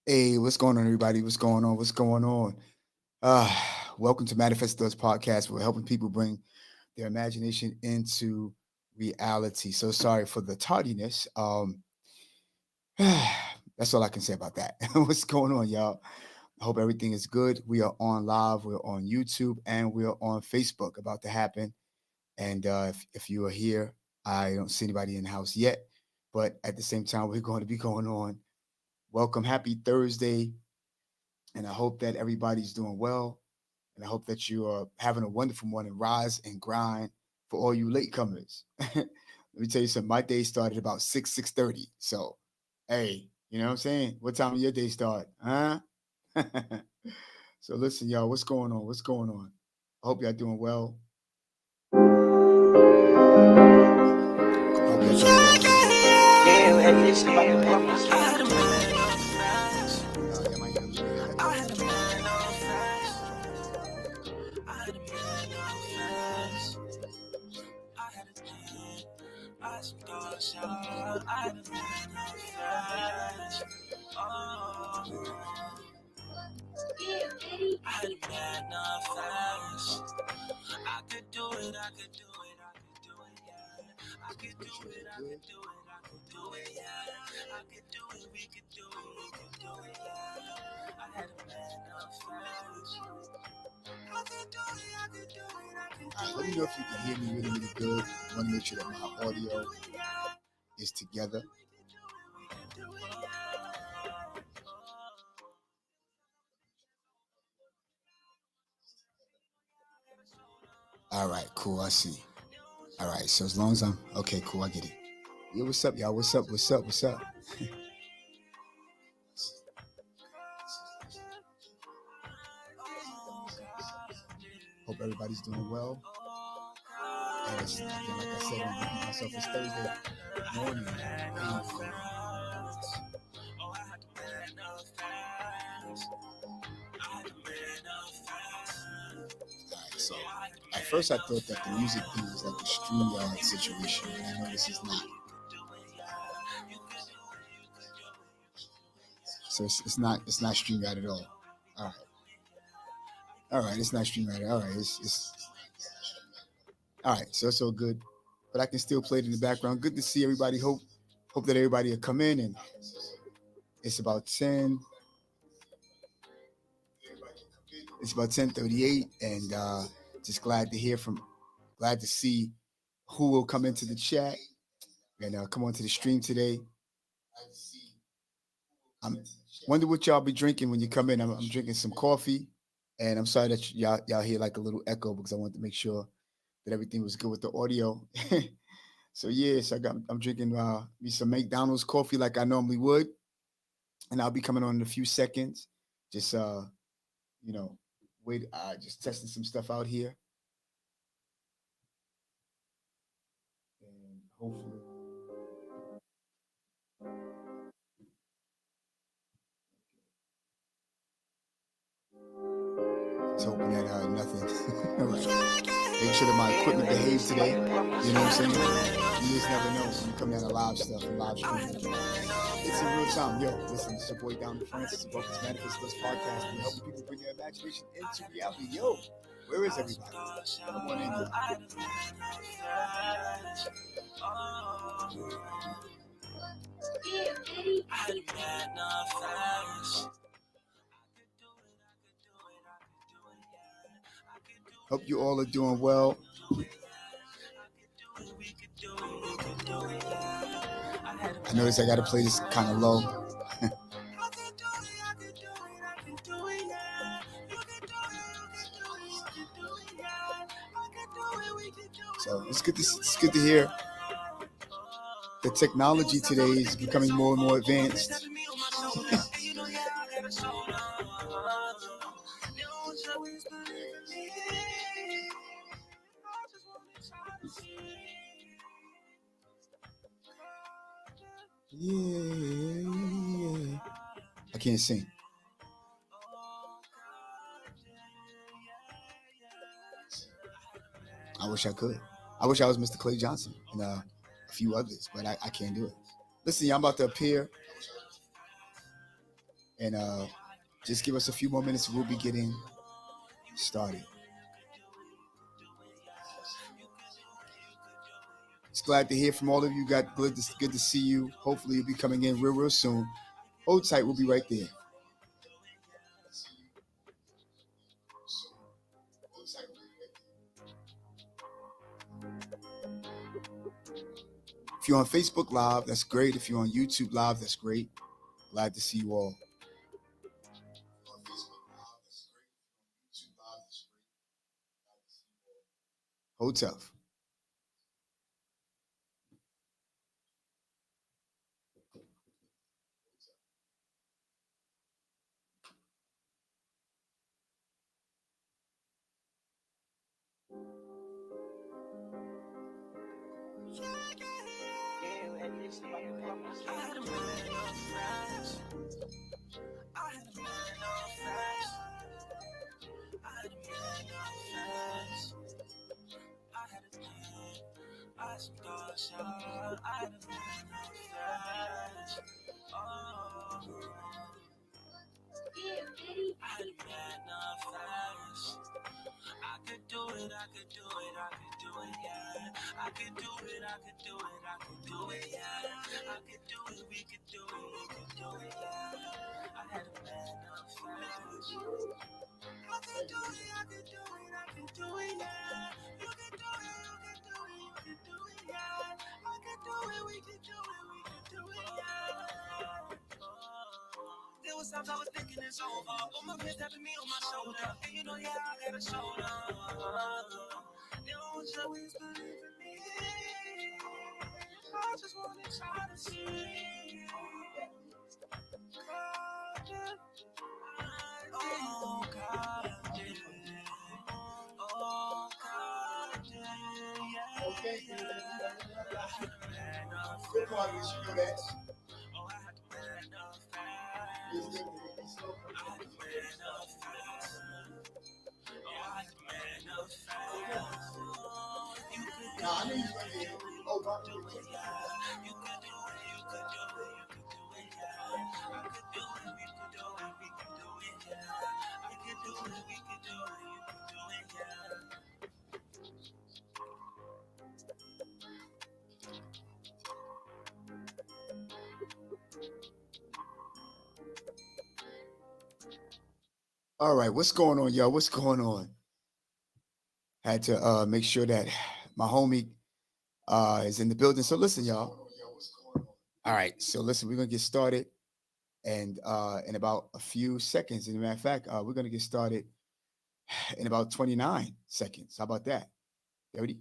Hey, what's going on, everybody? What's going on? What's going on? Uh, Welcome to Manifest Thoughts Podcast. We're helping people bring their imagination into reality. So sorry for the tardiness. That's all I can say about that. What's going on, y'all? I hope everything is good. We are on live, we're on YouTube, and we're on Facebook about to happen. And if you are here, I don't see anybody in the house yet, but at the same time, we're going to be going on. Welcome, happy Thursday. And I hope that everybody's doing well. And I hope that you are having a wonderful morning. Rise and grind for all you latecomers. Let me tell you something. My day started about 6:30. So, hey, you know what I'm saying? What time of your day start? Huh? So listen, y'all, what's going on? What's going on? I hope y'all doing well. I hope y'all doing well. Yeah, at least about the promise. Y'all might hear a little bit of echo. All right, let me know if you can hear me really, really good. I want to make sure that my audio is together. All right, cool. I see. All right, so as long as I'm okay, cool. I get it. Yo, what's up, y'all? What's up? What's up? What's up? Hope everybody's doing well. And it's, again, like I said, I'm giving myself it's Thursday morning. Alright, so at first I thought that the music thing was like a StreamYard situation, but I know this is not. So it's not StreamYard at all. All right, it's not StreamYard. All right, it's all right. So it's all good, but I can still play it in the background. Good to see everybody. Hope that everybody will come in, and it's about 10. It's about 10:38, and just glad to see who will come into the chat and come onto the stream today. I'm wonder what y'all be drinking when you come in. I'm drinking some coffee, and I'm sorry that y'all hear like a little echo because I wanted to make sure that everything was good with the audio. So yes, I'm drinking me some McDonald's coffee like I normally would, and I'll be coming on in a few seconds. Just you know, wait, just testing some stuff out here, and hopefully. Just hoping that nothing. All right. Make sure that my equipment behaves today. You know what I'm saying? You just never know when you come down to live stuff and live streaming. It's in real time. Yo, listen, it's your boy Down Francis. Welcome to Manifest Thoughts Podcast. We're helping people bring their imagination into reality. Yo, where is everybody? Come on in, yo. Hope you all are doing well. I notice I got to play this kind of low. So it's good to hear. The technology today is becoming more and more advanced. Yeah. I can't sing. I wish I could. I wish I was Mr. Clay Johnson and a few others, but I can't do it. Listen, y'all, I'm about to appear And just give us a few more minutes. We'll be getting started. It's glad to hear from all of you. Good to see you. Hopefully you'll be coming in real soon. Hold tight. We'll be right there. If you're on Facebook Live, that's great. If you're on YouTube Live, that's great. Glad to see you all. Hold tough. There was times I was thinking it's over, but my friends tapping me on my shoulder, and you know, yeah, I got a shoulder. They don't always believe in me. I just wanna try to see. God, yeah. Oh God, yeah. Oh God, yeah. Okay. I had a man of Good morning, you know that. Oh, I had a man of fast. I had a man of fast. Oh, I had a man of fast. You could do Nah, I knew it. you were gonna get it. Oh, my You could do it. You could do it. You could do it. You could do it. Yeah. I could do it. We could do it. We could do it. Yeah. I could do it. We could do it. You could do it. Yeah. All right, what's going on, y'all? What's going on? Had to make sure that my homie is in the building. So listen, y'all. All right, so listen, we're gonna get started, and in about a few seconds. As a matter of fact, we're gonna get started in about 29 seconds. How about that? 30.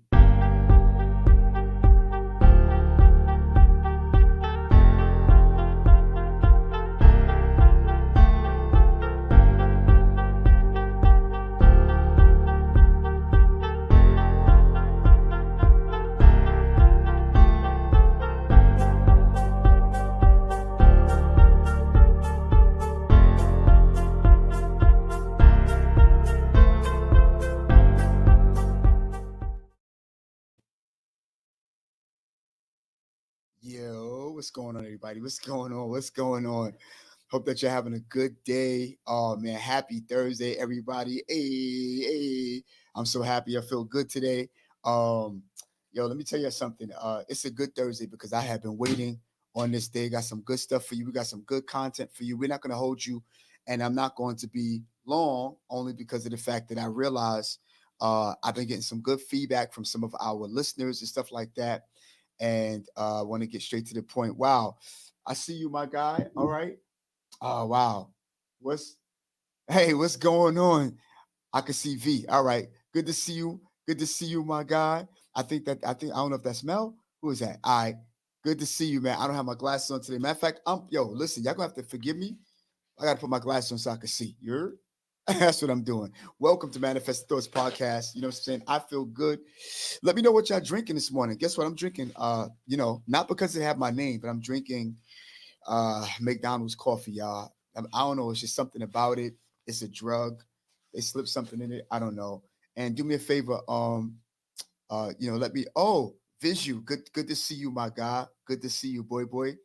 Yo, what's going on, everybody? What's going on? What's going on? Hope that you're having a good day. Oh man, happy Thursday, everybody. Hey, hey. I'm so happy. I feel good today. Um, yo, let me tell you something. It's a good Thursday because I have been waiting on this day. Got some good stuff for you. We got some good content for you. We're not gonna hold you, and I'm not going to be long, only because of the fact that I realize I've been getting some good feedback from some of our listeners and stuff like that. And I want to get straight to the point. Wow. I see you, my guy. All right. Oh wow. What's Hey, what's going on? I can see V. All right. Good to see you. Good to see you, my guy. I don't know if that's Mel. Who is that? All right. Good to see you, man. I don't have my glasses on today. Matter of fact, listen, y'all gonna have to forgive me. I gotta put my glasses on so I can see. You're That's what I'm doing. Welcome to Manifest Thoughts Podcast. You know what I'm saying? I feel good. Let me know what y'all drinking this morning. Guess what I'm drinking? Not because it have my name, but I'm drinking McDonald's coffee, y'all. I don't know. It's just something about it. It's a drug. They slip something in it. I don't know. And do me a favor. Let me. Oh, Visu. Good to see you, my guy. Good to see you, boy.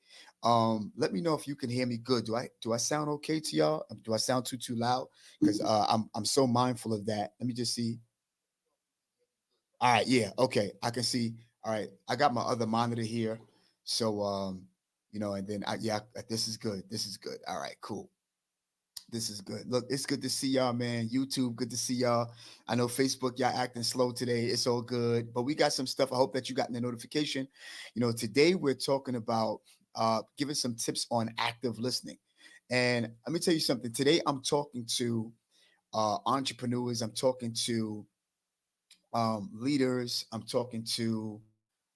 Let me know if you can hear me good. Do I sound okay to y'all? Do I sound too loud? Because I'm so mindful of that. Let me just see. All right, yeah, okay. I can see. All right. I got my other monitor here. So and then this is good. This is good. All right, cool. This is good. Look, it's good to see y'all, man. YouTube, good to see y'all. I know Facebook, y'all acting slow today. It's all good, but we got some stuff. I hope that you got the notification. Today we're talking about giving some tips on active listening. And let me tell you something. Today I'm talking to entrepreneurs. I'm talking to leaders. I'm talking to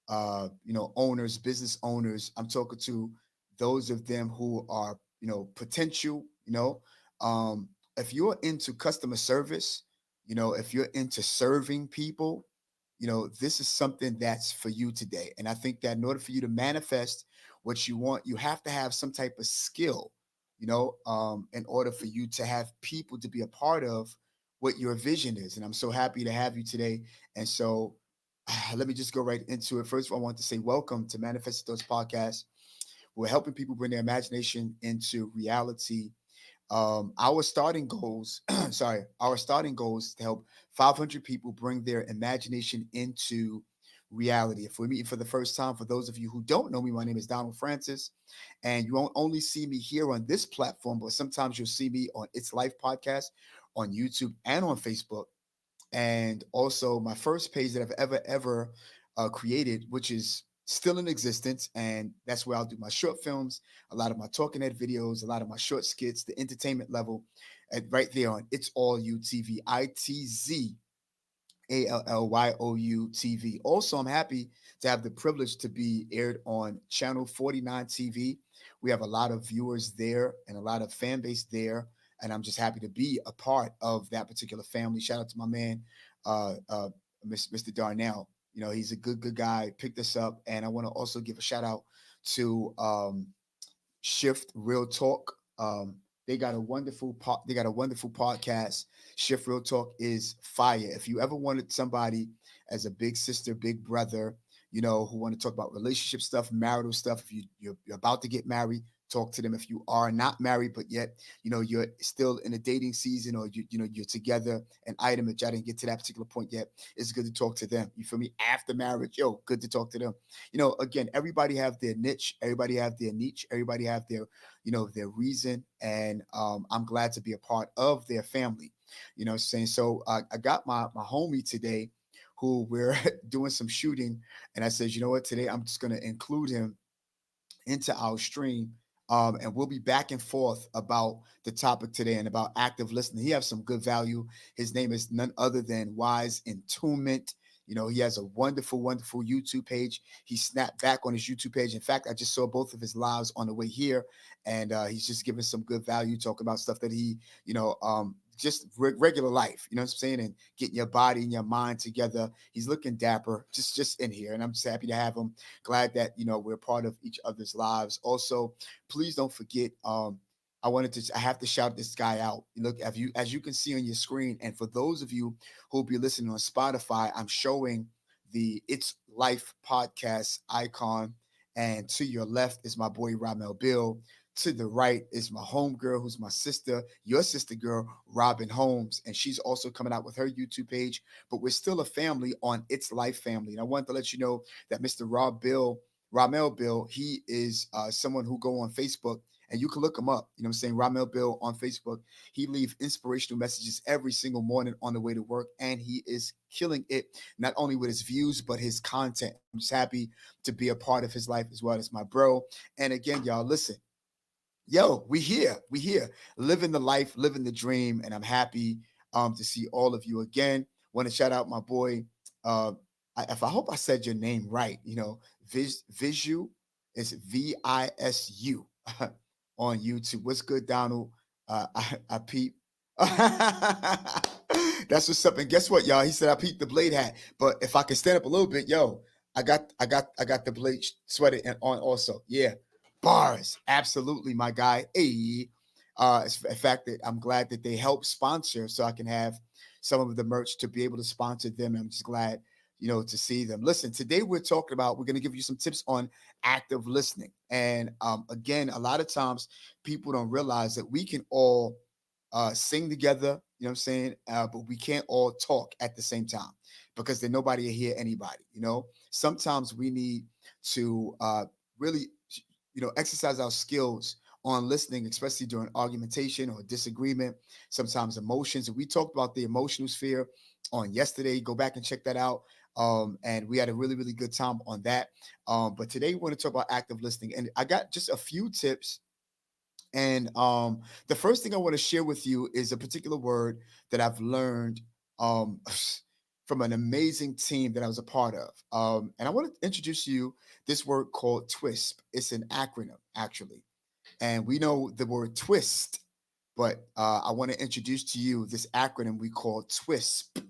owners, business owners. I'm talking to those of them who are potential. Um, if you're into customer service, if you're into serving people, this is something that's for you today. And I think that in order for you to manifest what you want, you have to have some type of skill, in order for you to have people to be a part of what your vision is. And I'm so happy to have you today. And so let me just go right into it. First of all, I want to say welcome to Manifest Thoughts Podcast. We're helping people bring their imagination into reality. Our starting goals, our starting goals to help 500 people bring their imagination into reality. If we're meeting for the first time, for those of you who don't know me, my name is Donald Francis, and you won't only see me here on this platform, but sometimes you'll see me on It's Life podcast on YouTube and on Facebook, and also my first page that I've ever created, which is still in existence, and that's where I'll do my short films, a lot of my talking head videos, a lot of my short skits, the entertainment level, and right there on It's All You TV, ITZALLYOU TV. Also, I'm happy to have the privilege to be aired on Channel 49 TV. We have a lot of viewers there and a lot of fan base there, and I'm just happy to be a part of that particular family. Shout out to my man, uh, uh, Mr. Darnell. He's a good guy. Picked us up, and I want to also give a shout out to Shift Real Talk. They got a wonderful podcast. Shift Real Talk is fire. If you ever wanted somebody as a big sister, big brother, who want to talk about relationship stuff, marital stuff, if you're about to get married, talk to them. If you are not married but yet you're still in a dating season, or you're together, an item that y'all didn't get to that particular point yet, it's good to talk to them. You feel me? After marriage, good to talk to them. Again, everybody have their niche, everybody have their niche, everybody have their reason, and I'm glad to be a part of their family. Saying so. I got my homie today, who we're doing some shooting, and I said, you know what, today I'm just gonna include him into our stream. And we'll be back and forth about the topic today and about active listening. He has some good value. His name is none other than Wise Entombment. He has a wonderful YouTube page. He snapped back on his YouTube page. In fact, I just saw both of his lives on the way here, and he's just giving some good value, talking about stuff that he, just regular life, what I'm saying, and getting your body and your mind together. He's looking dapper, just in here, and I'm just happy to have him. Glad that we're part of each other's lives. Also, please don't forget. I have to shout this guy out. Look, as you can see on your screen, and for those of you who'll be listening on Spotify, I'm showing the It's Life podcast icon, and to your left is my boy Ramel Bill. To the right is my homegirl, who's my sister, your sister girl, Robin Holmes, and she's also coming out with her YouTube page. But we're still a family on It's Life Family, and I wanted to let you know that Mr. Ramel Bill, he is someone who go on Facebook, and you can look him up. I'm saying? Ramel Bill on Facebook. He leaves inspirational messages every single morning on the way to work, and he is killing it, not only with his views, but his content. I'm just happy to be a part of his life as well as my bro. And again, y'all, listen. Yo, we here, living the life, living the dream, and I'm happy to see all of you again. Want to shout out my boy. If I hope I said your name right, Visu, it's Visu on YouTube. What's good, Donald? I peep. That's what's up. And guess what, y'all? He said I peeped the blade hat. But if I can stand up a little bit, yo, I got the blade sweater on also. Yeah. Bars, absolutely, my guy. Hey, it's a fact that I'm glad that they help sponsor, so I can have some of the merch to be able to sponsor them. I'm just glad to see them. Listen, today we're going to give you some tips on active listening. And again, a lot of times people don't realize that we can all sing together, you know what I'm saying? But we can't all talk at the same time because then nobody will hear anybody. Sometimes we need to really, exercise our skills on listening, especially during argumentation or disagreement, sometimes emotions. And we talked about the emotional sphere on yesterday. Go back and check that out. And we had a really, really good time on that. But today we want to talk about active listening. And I got just a few tips, and the first thing I want to share with you is a particular word that I've learned um, from an amazing team that I was a part of. And I want to introduce you this word called TWISP. It's an acronym, actually. And we know the word twist, but I want to introduce to you this acronym we call TWISP.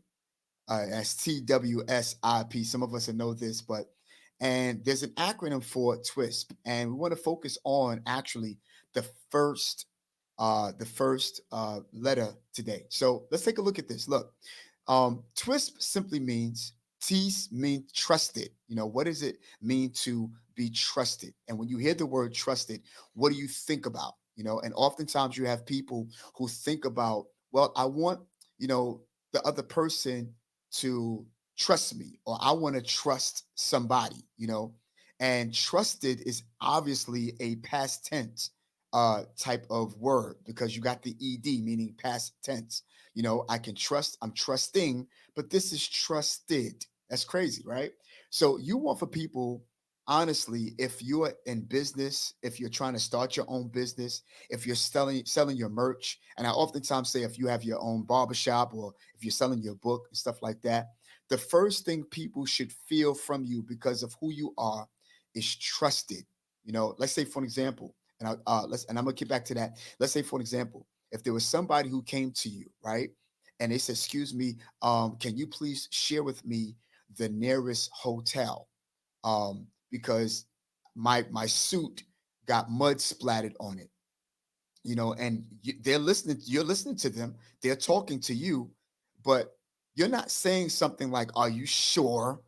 As TWSIP. Some of us know this, and there's an acronym for TWISP, and we want to focus on actually the first letter today. So let's take a look at this. Look, TWISP simply means T's mean trusted. What does it mean to be trusted? And when you hear the word trusted, what do you think about? And oftentimes you have people who think about, well, I want, the other person to trust me, or I want to trust somebody. And trusted is obviously a past tense type of word because you got the ed, meaning past tense. I can trust, I'm trusting, but this is trusted. That's crazy, right? So you want for people, honestly, if you're in business, if you're trying to start your own business, if you're selling your merch, and I oftentimes say if you have your own barbershop or if you're selling your book and stuff like that, the first thing people should feel from you because of who you are is trusted. Let's say for an example, and I'm gonna get back to that. Let's say for an example, if there was somebody who came to you, right, and they said, "Excuse me, can you please share with me the nearest hotel?" Because my suit got mud splattered on it. And they're listening. You're listening to them. They're talking to you, but you're not saying something like, "Are you sure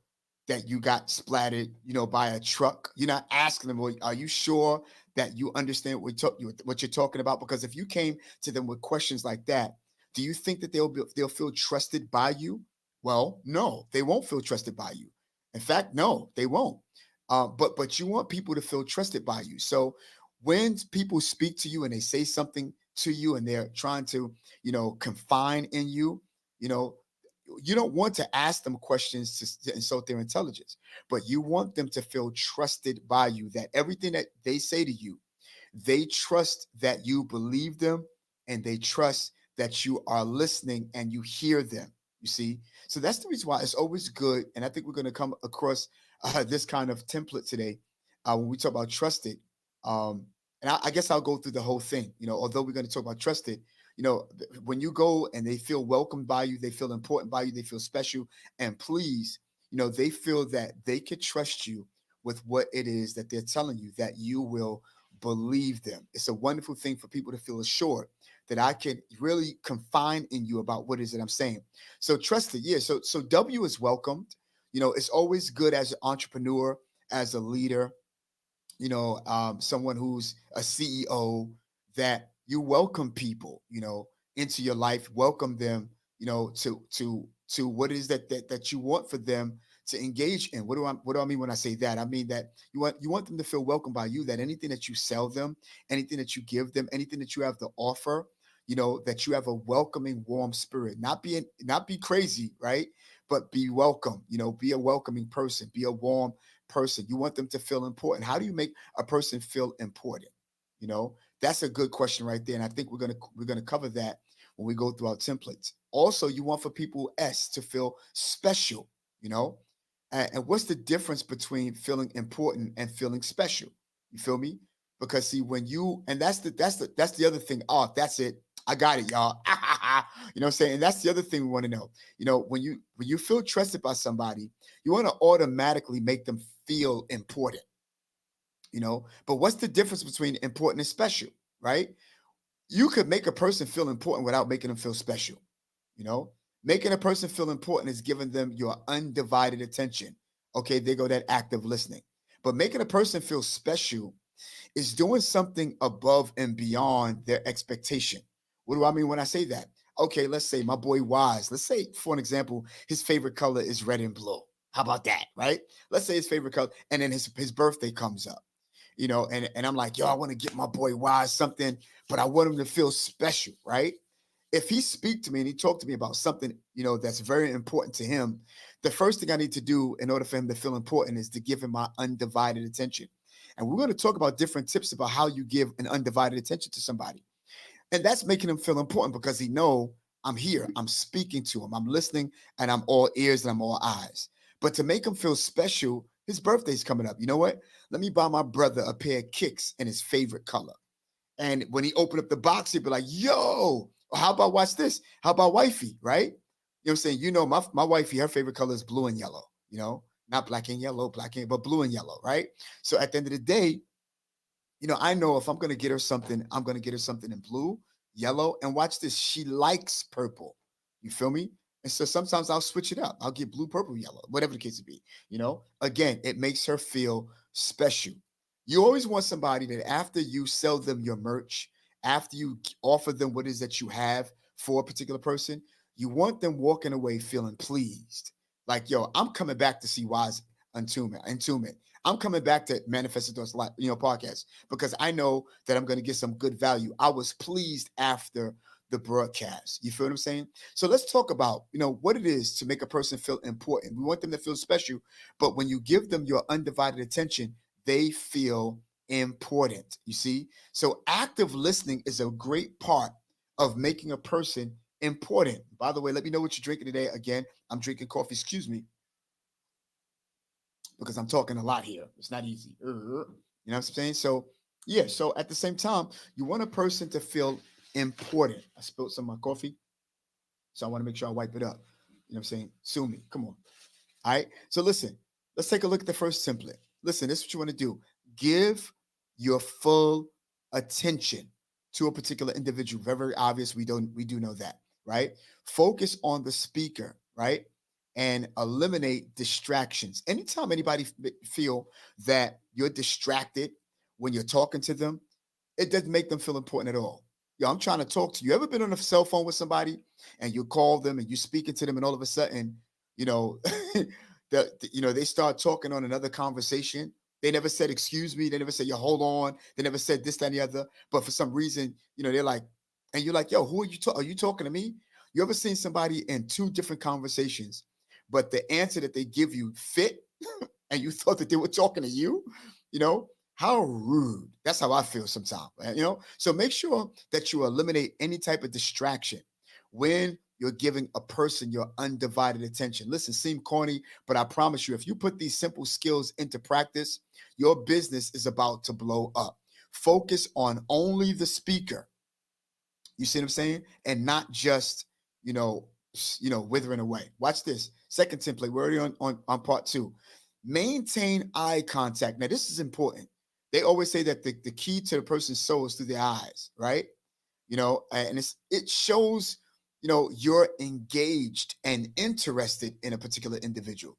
that you got splattered, by a truck?" You're not asking them, "Well, are you sure that you understand what you're talking about?" Because if you came to them with questions like that, do you think that they'll feel trusted by you? Well, no, they won't feel trusted by you. In fact, no, they won't. But you want people to feel trusted by you. So when people speak to you and they say something to you and they're trying to, confine in you, you know, you don't want to ask them questions to insult their intelligence, but you want them to feel trusted by you, that everything that they say to you, they trust that you believe them and they trust that you are listening and you hear them. You see? So that's the reason why it's always good. And I think we're going to come across this kind of template today when we talk about trusted. Um, and I guess I'll go through the whole thing. Although we're going to talk about trusted, when you go and they feel welcomed by you, they feel important by you, they feel special and please, they feel that they could trust you with what it is that they're telling you, that you will believe them. It's a wonderful thing for people to feel assured that I can really confine in you about what it is that I'm saying. So trusted, yeah. So W is welcomed. It's always good as an entrepreneur, as a leader, someone who's a CEO, that you welcome people, into your life, welcome them, to what it is that you want for them to engage in. What do I mean when I say that? I mean that you want them to feel welcome by you, that anything that you sell them, anything that you give them, anything that you have to offer, that you have a welcoming, warm spirit, not be crazy, right? But be welcome, be a welcoming person, be a warm person. You want them to feel important. How do you make a person feel important? That's a good question right there. And I think we're gonna cover that when we go through our templates. Also, you want for people to feel special, you know. And what's the difference between feeling important and feeling special? You feel me? Because see, when you and that's the other thing. Oh, that's it. I got it, y'all. You know what I'm saying? And that's the other thing we want to know. When you feel trusted by somebody, you want to automatically make them feel important. But what's the difference between important and special, right? You could make a person feel important without making them feel special. you know Making a person feel important is giving them your undivided attention. Okay, they go that active listening. But making a person feel special is doing something above and beyond their expectation. What do I mean when I say that? Okay, let's say my boy Wise. Let's say, for an example, his favorite color is red and blue. How about that, right? Let's say his favorite color, and then his birthday comes up, and I'm like, yo, I want to get my boy Wise something, but I want him to feel special, right? If he speak to me and he talk to me about something, that's very important to him, the first thing I need to do in order for him to feel important is to give him my undivided attention. And we're going to talk about different tips about how you give an undivided attention to somebody. And that's making him feel important because he know I'm here, I'm speaking to him, I'm listening, and I'm all ears and I'm all eyes. But to make him feel special, his birthday's coming up. You know what? Let me buy my brother a pair of kicks in his favorite color. And when he opened up the box, he'd be like, yo, how about watch this? How about wifey, right? You know what I'm saying? My wifey, her favorite color is blue and yellow, not black and yellow, but blue and yellow, right? So at the end of the day, I know if I'm going to get her something, I'm going to get her something in blue, yellow, and watch this. She likes purple. You feel me? And so sometimes I'll switch it up. I'll get blue, purple, yellow, whatever the case would be. Again, it makes her feel special. You always want somebody that after you sell them your merch, after you offer them what it is that you have for a particular person, you want them walking away feeling pleased. Like, yo, I'm coming back to see Wise Entombment. I'm coming back to Manifested Thoughts podcast because I know that I'm going to get some good value. I was pleased after the broadcast. You feel what I'm saying? So let's talk about, what it is to make a person feel important. We want them to feel special, but when you give them your undivided attention, they feel important. You see? So active listening is a great part of making a person important. By the way, let me know what you're drinking today. Again, I'm drinking coffee, excuse me, because I'm talking a lot here. It's not easy. You know what I'm saying? So, yeah. So at the same time, you want a person to feel important. I spilled some of my coffee, so I want to make sure I wipe it up. You know what I'm saying? Sue me. Come on. All right. So listen, let's take a look at the first template. Listen, this is what you want to do. Give your full attention to a particular individual. Very, very obvious. We do know that, right? Focus on the speaker, right? And eliminate distractions. Anytime anybody feel that you're distracted when you're talking to them, it doesn't make them feel important at all. Yo, I'm trying to talk to you. Ever been on a cell phone with somebody and you call them and you're speaking to them and all of a sudden, you know, they start talking on another conversation. They never said, excuse me. They never said, yo, hold on. They never said this, that, and the other. But for some reason, they're like, and you're like, yo, who are you talking? Are you talking to me? You ever seen somebody in two different conversations, but the answer that they give you fit and you thought that they were talking to you? How rude. That's how I feel sometimes. So make sure that you eliminate any type of distraction when you're giving a person your undivided attention. Listen, seem corny, but I promise you, if you put these simple skills into practice, your business is about to blow up. Focus on only the speaker. You see what I'm saying? And not just, withering away. Watch this. Second template. We're already on part 2. Maintain eye contact. Now, this is important. They always say that the key to the person's soul is through their eyes, right? And it shows, you're engaged and interested in a particular individual.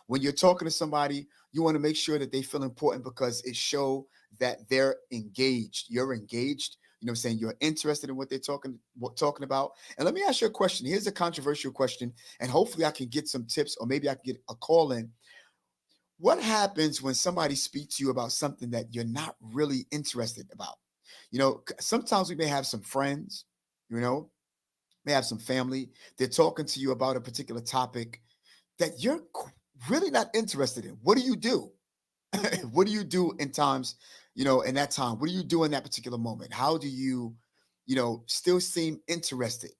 When you're talking to somebody, you want to make sure that they feel important because it shows that they're engaged. You're engaged. You know what I'm saying? You're interested in what they're talking about. And let me ask you a question. Here's a controversial question, and hopefully I can get some tips, or maybe I can get a call in. What happens when somebody speaks to you about something that you're not really interested about? Sometimes we may have some friends, may have some family. They're talking to you about a particular topic that you're really not interested in. What do you do? What do you do in times, in that time? What do you do in that particular moment? How do you, still seem interested?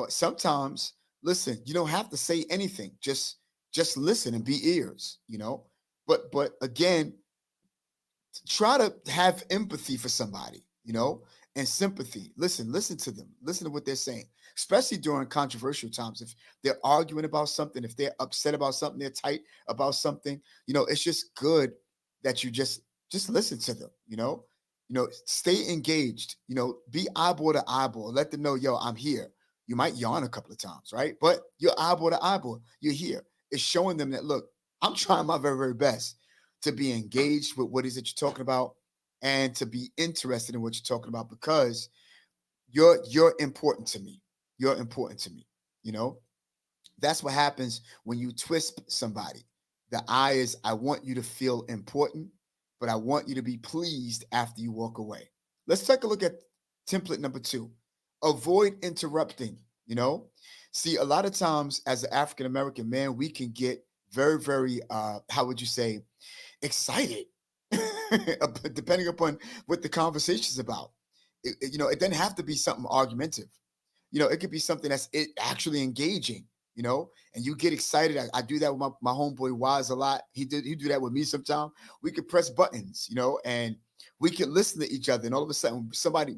Sometimes, listen, you don't have to say anything. Just listen and be ears, but again, try to have empathy for somebody, and sympathy. Listen to them. Listen to what they're saying, especially during controversial times. If they're arguing about something, if they're upset about something, they're tight about something, it's just good that you just listen to them, stay engaged, be eyeball to eyeball. Let them know, yo, I'm here. You might yawn a couple of times, right? But you're eyeball to eyeball. You're here. It's showing them that, look, I'm trying my very, very best to be engaged with what is it you're talking about and to be interested in what you're talking about because you're important to me. You're important to me. You know, that's what happens when you twist somebody. The I is I want you to feel important, but I want you to be pleased after you walk away. Let's take a look at template number 2. Avoid interrupting, you know? See, a lot of times as an African American man, we can get very, very how would you say, excited, depending upon what the conversation is about. It doesn't have to be something argumentative. It could be something that's actually engaging, and you get excited. I do that with my homeboy Wise a lot. He do that with me sometimes. We could press buttons, and we can listen to each other. And all of a sudden,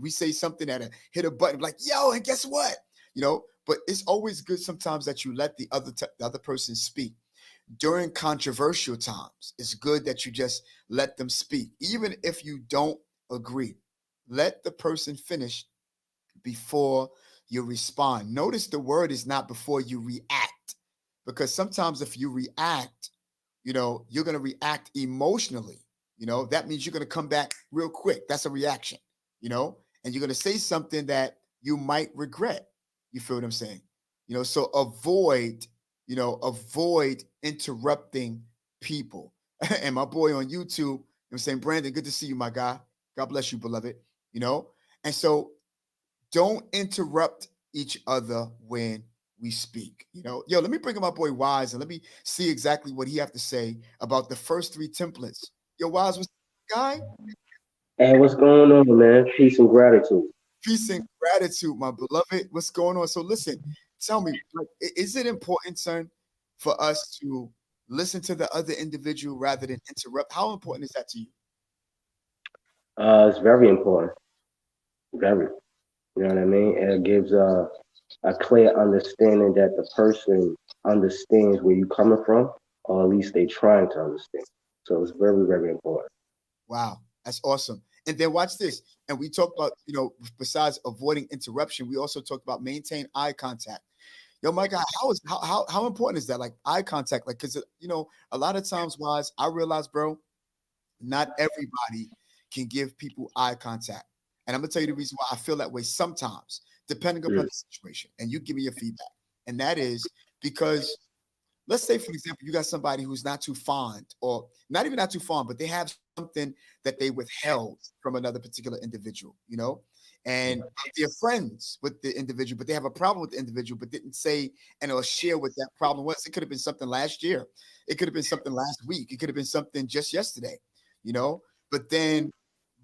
we say something that hit a button, like, yo, and guess what? But it's always good sometimes that you let the other person speak. During controversial times, it's good that you just let them speak. Even if you don't agree, let the person finish before you respond. Notice the word is not before you react, because sometimes if you react, you're going to react emotionally. That means you're going to come back real quick. That's a reaction, and you're going to say something that you might regret. You feel what I'm saying? So avoid interrupting people. And my boy on YouTube, I'm saying, Brandon, good to see you, my guy. God bless you, beloved. And so don't interrupt each other when we speak. Yo, let me bring in my boy Wise and let me see exactly what he have to say about the first 3 templates. Yo, Wise, what's guy? Hey, what's going on, man? Peace and gratitude. Peace and gratitude, my beloved. What's going on? So listen, tell me, is it important, son, for us to listen to the other individual rather than interrupt? How important is that to you? It's very important. Very. You know what I mean? It gives a clear understanding that the person understands where you're coming from, or at least they trying to understand. So it's very, very important. Wow, that's awesome. And then watch this. And we talked about, besides avoiding interruption, we also talked about maintain eye contact. Yo, my God, how important is that? Like eye contact, like, because a lot of times, Wise, I realize, bro, not everybody can give people eye contact. And I'm gonna tell you the reason why I feel that way sometimes, depending upon the situation. And you give me your feedback. And that is because, let's say, for example, you got somebody who's not too fond, or not even not too fond, but they have something that they withheld from another particular individual, and they're friends with the individual, but they have a problem with the individual, but didn't say and or share what that problem was. It could have been something last year. It could have been something last week. It could have been something just yesterday, but then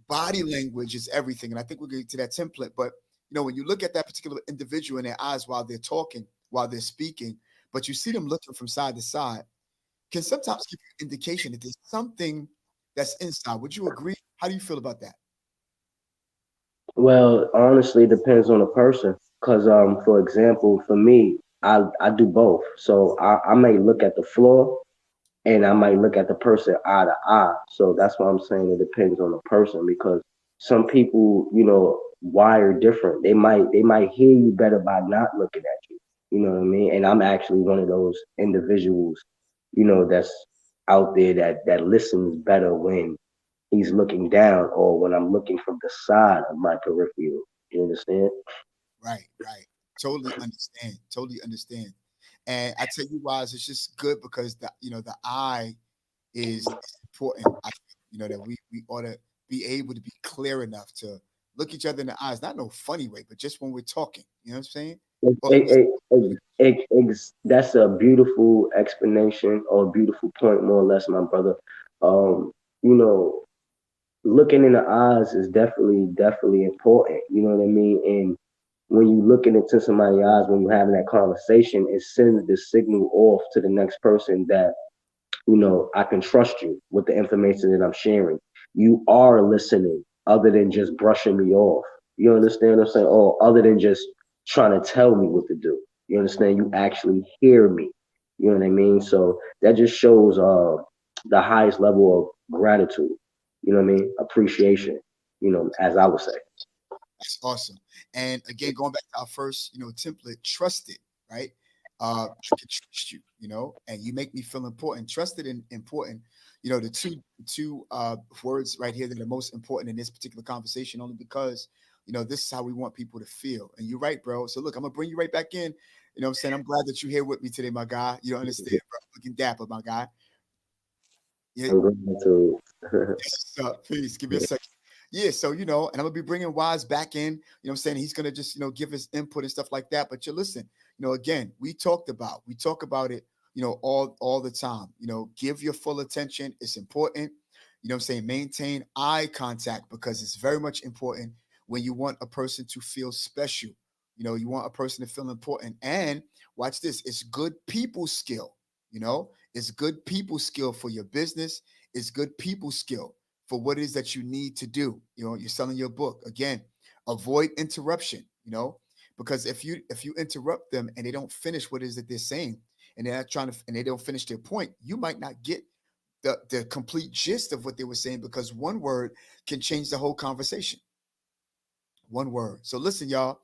body language is everything. And I think we'll get to that template. But, when you look at that particular individual in their eyes while they're talking, while they're speaking, but you see them looking from side to side, can sometimes give you indication that there's something that's inside. Would you agree? How do you feel about that? Well, honestly, it depends on the person. Cause for example, for me, I do both. So I may look at the floor and I might look at the person eye to eye. So that's why I'm saying it depends on the person, because some people, wire different. They might hear you better by not looking at you. You know what I mean? And I'm actually one of those individuals, that's out there that listens better when he's looking down or when I'm looking from the side of my peripheral. You understand? Right. Totally understand. Totally understand. And I tell you, Wise, it's just good because the eye is important. That we ought to be able to be clear enough to look each other in the eyes, not in no funny way, but just when we're talking. You know what I'm saying? That's a beautiful explanation or a beautiful point, more or less, my brother. Um, you know, Looking in the eyes is definitely important. You know what I mean? And when you looking into somebody's eyes, when you're having that conversation, it sends the signal off to the next person that, I can trust you with the information that I'm sharing. You are listening other than just brushing me off. You understand what I'm saying? Or other than just trying to tell me what to do. You understand? You actually hear me. You know what I mean? So that just shows the highest level of gratitude. You know what I mean? Appreciation, as I would say. That's awesome. And again, going back to our first, template, trusted, right? I can trust you, and you make me feel important. Trusted and important, the two words right here that are most important in this particular conversation, only because this is how we want people to feel. And you're right, bro. So look, I'm gonna bring you right back in. You know what I'm saying? I'm glad that you're here with me today, my guy. You don't understand, bro. Looking dapper, my guy. Yeah, I'm going to. please give me a second. Yeah, so and I'm gonna be bringing Wise back in. I'm saying he's gonna just give his input and stuff like that. But you listen, again, we talk about it, all the time. Give your full attention. It's important. What I'm saying? Maintain eye contact because it's very much important when you want a person to feel special. You want a person to feel important. And watch this, it's good people skill. It's good people skill for your business. It's good people skill for what it is that you need to do. You're selling your book. Again, avoid interruption, because if you interrupt them and they don't finish what it is that they're saying, and they're not trying to, and they don't finish their point, you might not get the complete gist of what they were saying, because one word can change the whole conversation. One word. So listen, y'all.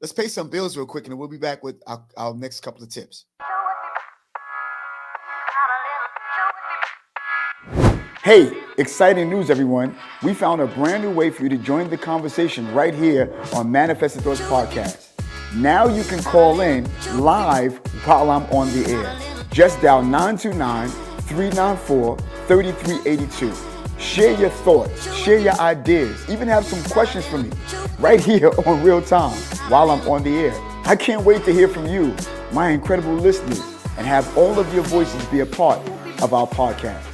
Let's pay some bills real quick, and we'll be back with our next couple of tips. Hey, exciting news, everyone. We found a brand new way for you to join the conversation right here on Manifested Thoughts Podcast. Now you can call in live while I'm on the air. Just dial 929-394-3382. Share your thoughts, share your ideas, even have some questions for me right here on Real Time while I'm on the air. I can't wait to hear from you, my incredible listeners, and have all of your voices be a part of our podcast.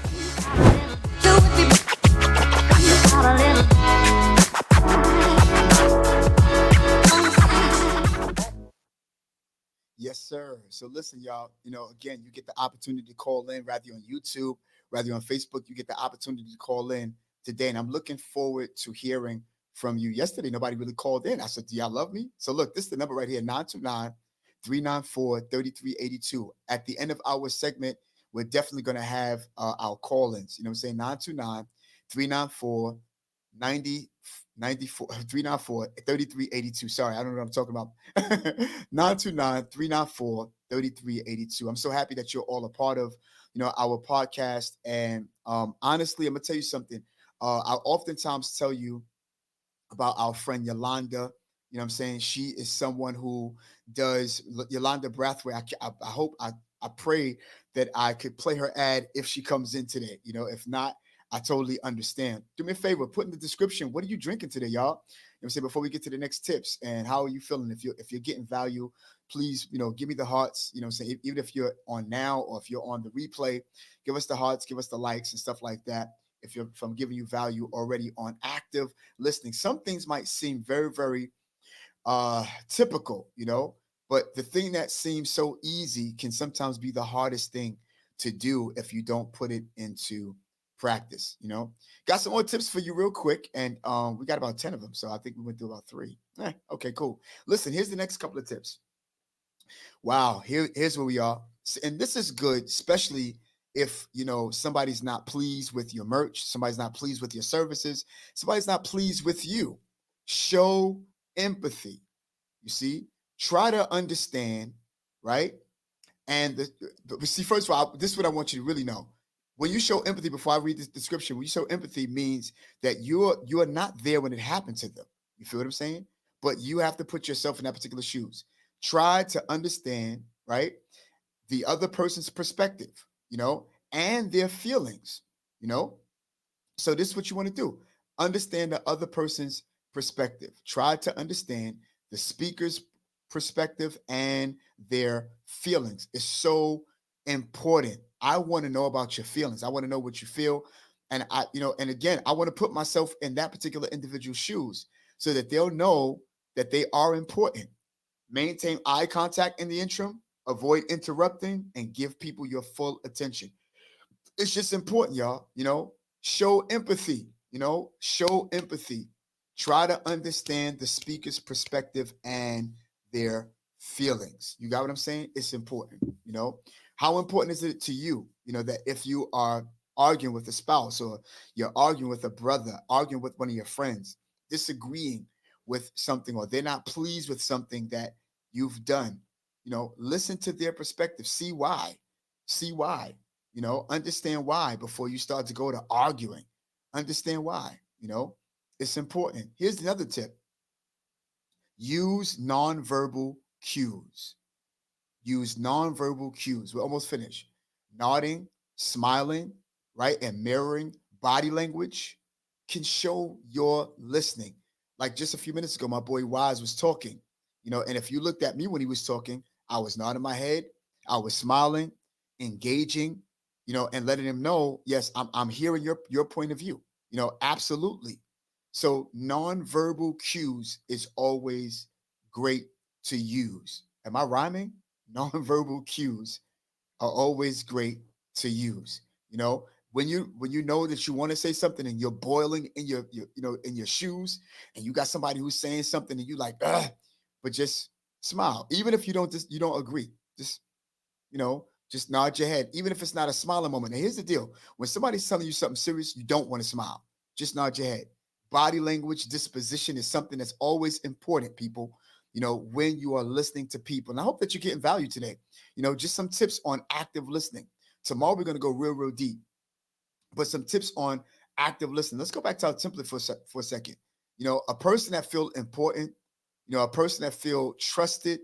Yes, sir. So listen, y'all, again, you get the opportunity to call in, rather on YouTube, rather on Facebook, you get the opportunity to call in today. And I'm looking forward to hearing from you. Yesterday, nobody really called in. I said, do y'all love me? So look, this is the number right here, 929-394-3382. At the end of our segment, we're definitely going to have our call-ins. You know what I'm saying? 929-394 3382. Sorry, I don't know what I'm talking about. 929-394-3382. I'm so happy that you're all a part of, our podcast. And honestly, I'm gonna tell you something. I oftentimes tell you about our friend Yolanda. You know what I'm saying? She is someone who does Yolanda Brathwaite. I hope I pray that I could play her ad if she comes in today. If not, I totally understand. Do me a favor, put in the description, what are you drinking today, y'all? You know what I'm saying? Before we get to the next tips, and how are you feeling? If you're getting value, please, give me the hearts. You know what I'm saying? Even if you're on now or if you're on the replay, give us the hearts, give us the likes and stuff like that. If I'm giving you value already on active listening. Some things might seem very, very typical, but the thing that seems so easy can sometimes be the hardest thing to do if you don't put it into practice. Got some more tips for you real quick, and we got about 10 of them, so I think we went through about 3. Okay, cool. Listen, here's the next couple of tips. Wow, here's where we are. And this is good, especially if somebody's not pleased with your merch, somebody's not pleased with your services, somebody's not pleased with you. Show empathy. You see, try to understand, right? And see, first of all, this is what I want you to really know. When you show empathy, before I read this description, when you show empathy means that you're not there when it happened to them. You feel what I'm saying? But you have to put yourself in that particular shoes. Try to understand, right, the other person's perspective, and their feelings, So this is what you want to do. Understand the other person's perspective. Try to understand the speaker's perspective and their feelings. It's so important. I want to know about your feelings. I want to know what you feel. And and again, I want to put myself in that particular individual's shoes so that they'll know that they are important. Maintain eye contact in the interim, avoid interrupting, and give people your full attention. It's just important, y'all. Show empathy, show empathy. Try to understand the speaker's perspective and their feelings. You got what I'm saying? It's important. How important is it to you, that if you are arguing with a spouse, or you're arguing with a brother, arguing with one of your friends, disagreeing with something, or they're not pleased with something that you've done, listen to their perspective, see why, understand why before you start to go to arguing. Understand why, it's important. Here's another tip: use nonverbal cues. Use nonverbal cues. We're almost finished. Nodding, smiling, right, and mirroring body language can show you're listening. Like just a few minutes ago, my boy Wise was talking, and if you looked at me when he was talking, I was nodding my head, I was smiling, engaging, and letting him know, yes, I'm hearing your point of view, absolutely. So nonverbal cues is always great to use. Am I rhyming? Nonverbal cues are always great to use. When you know that you want to say something and you're boiling in your in your shoes, and you got somebody who's saying something and you like, ugh, but just smile. Even if you don't agree, just just nod your head, even if it's not a smiling moment. And here's the deal: when somebody's telling you something serious, you don't want to smile. Just nod your head. Body language, disposition is something that's always important, people. When you are listening to people. And I hope that you're getting value today. Just some tips on active listening. Tomorrow we're going to go real deep, but some tips on active listening. Let's go back to our template for a second. A person that feel important, a person that feel trusted,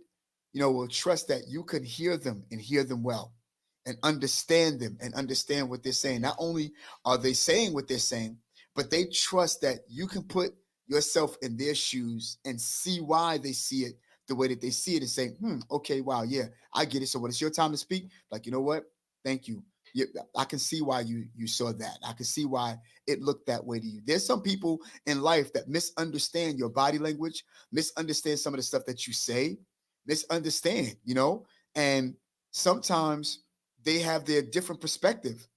will trust that you can hear them and hear them well, and understand them and understand what they're saying. Not only are they saying what they're saying, but they trust that you can put yourself in their shoes and see why they see it the way that they see it, and say, okay, wow, yeah, I get it. So when it's your time to speak, like, you know what? Thank you. I can see why you saw that. I can see why it looked that way to you. There's some people in life that misunderstand your body language, misunderstand some of the stuff that you say, misunderstand, and sometimes they have their different perspective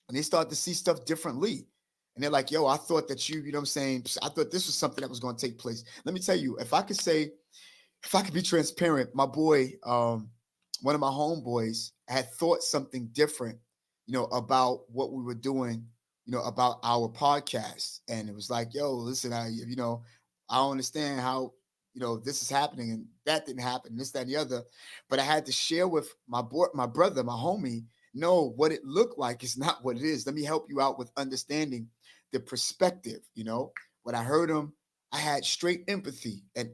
and they start to see stuff differently. And they're like, yo, I thought that you know what I'm saying? I thought this was something that was going to take place. Let me tell you, if I could be transparent, my boy, one of my homeboys had thought something different, about what we were doing, about our podcast. And it was like, yo, listen, I don't understand how, this is happening and that didn't happen, this, that, and the other. But I had to share with my brother, my homie, no, what it looked like is not what it is. Let me help you out with understanding the perspective. When I heard him, I had straight empathy, and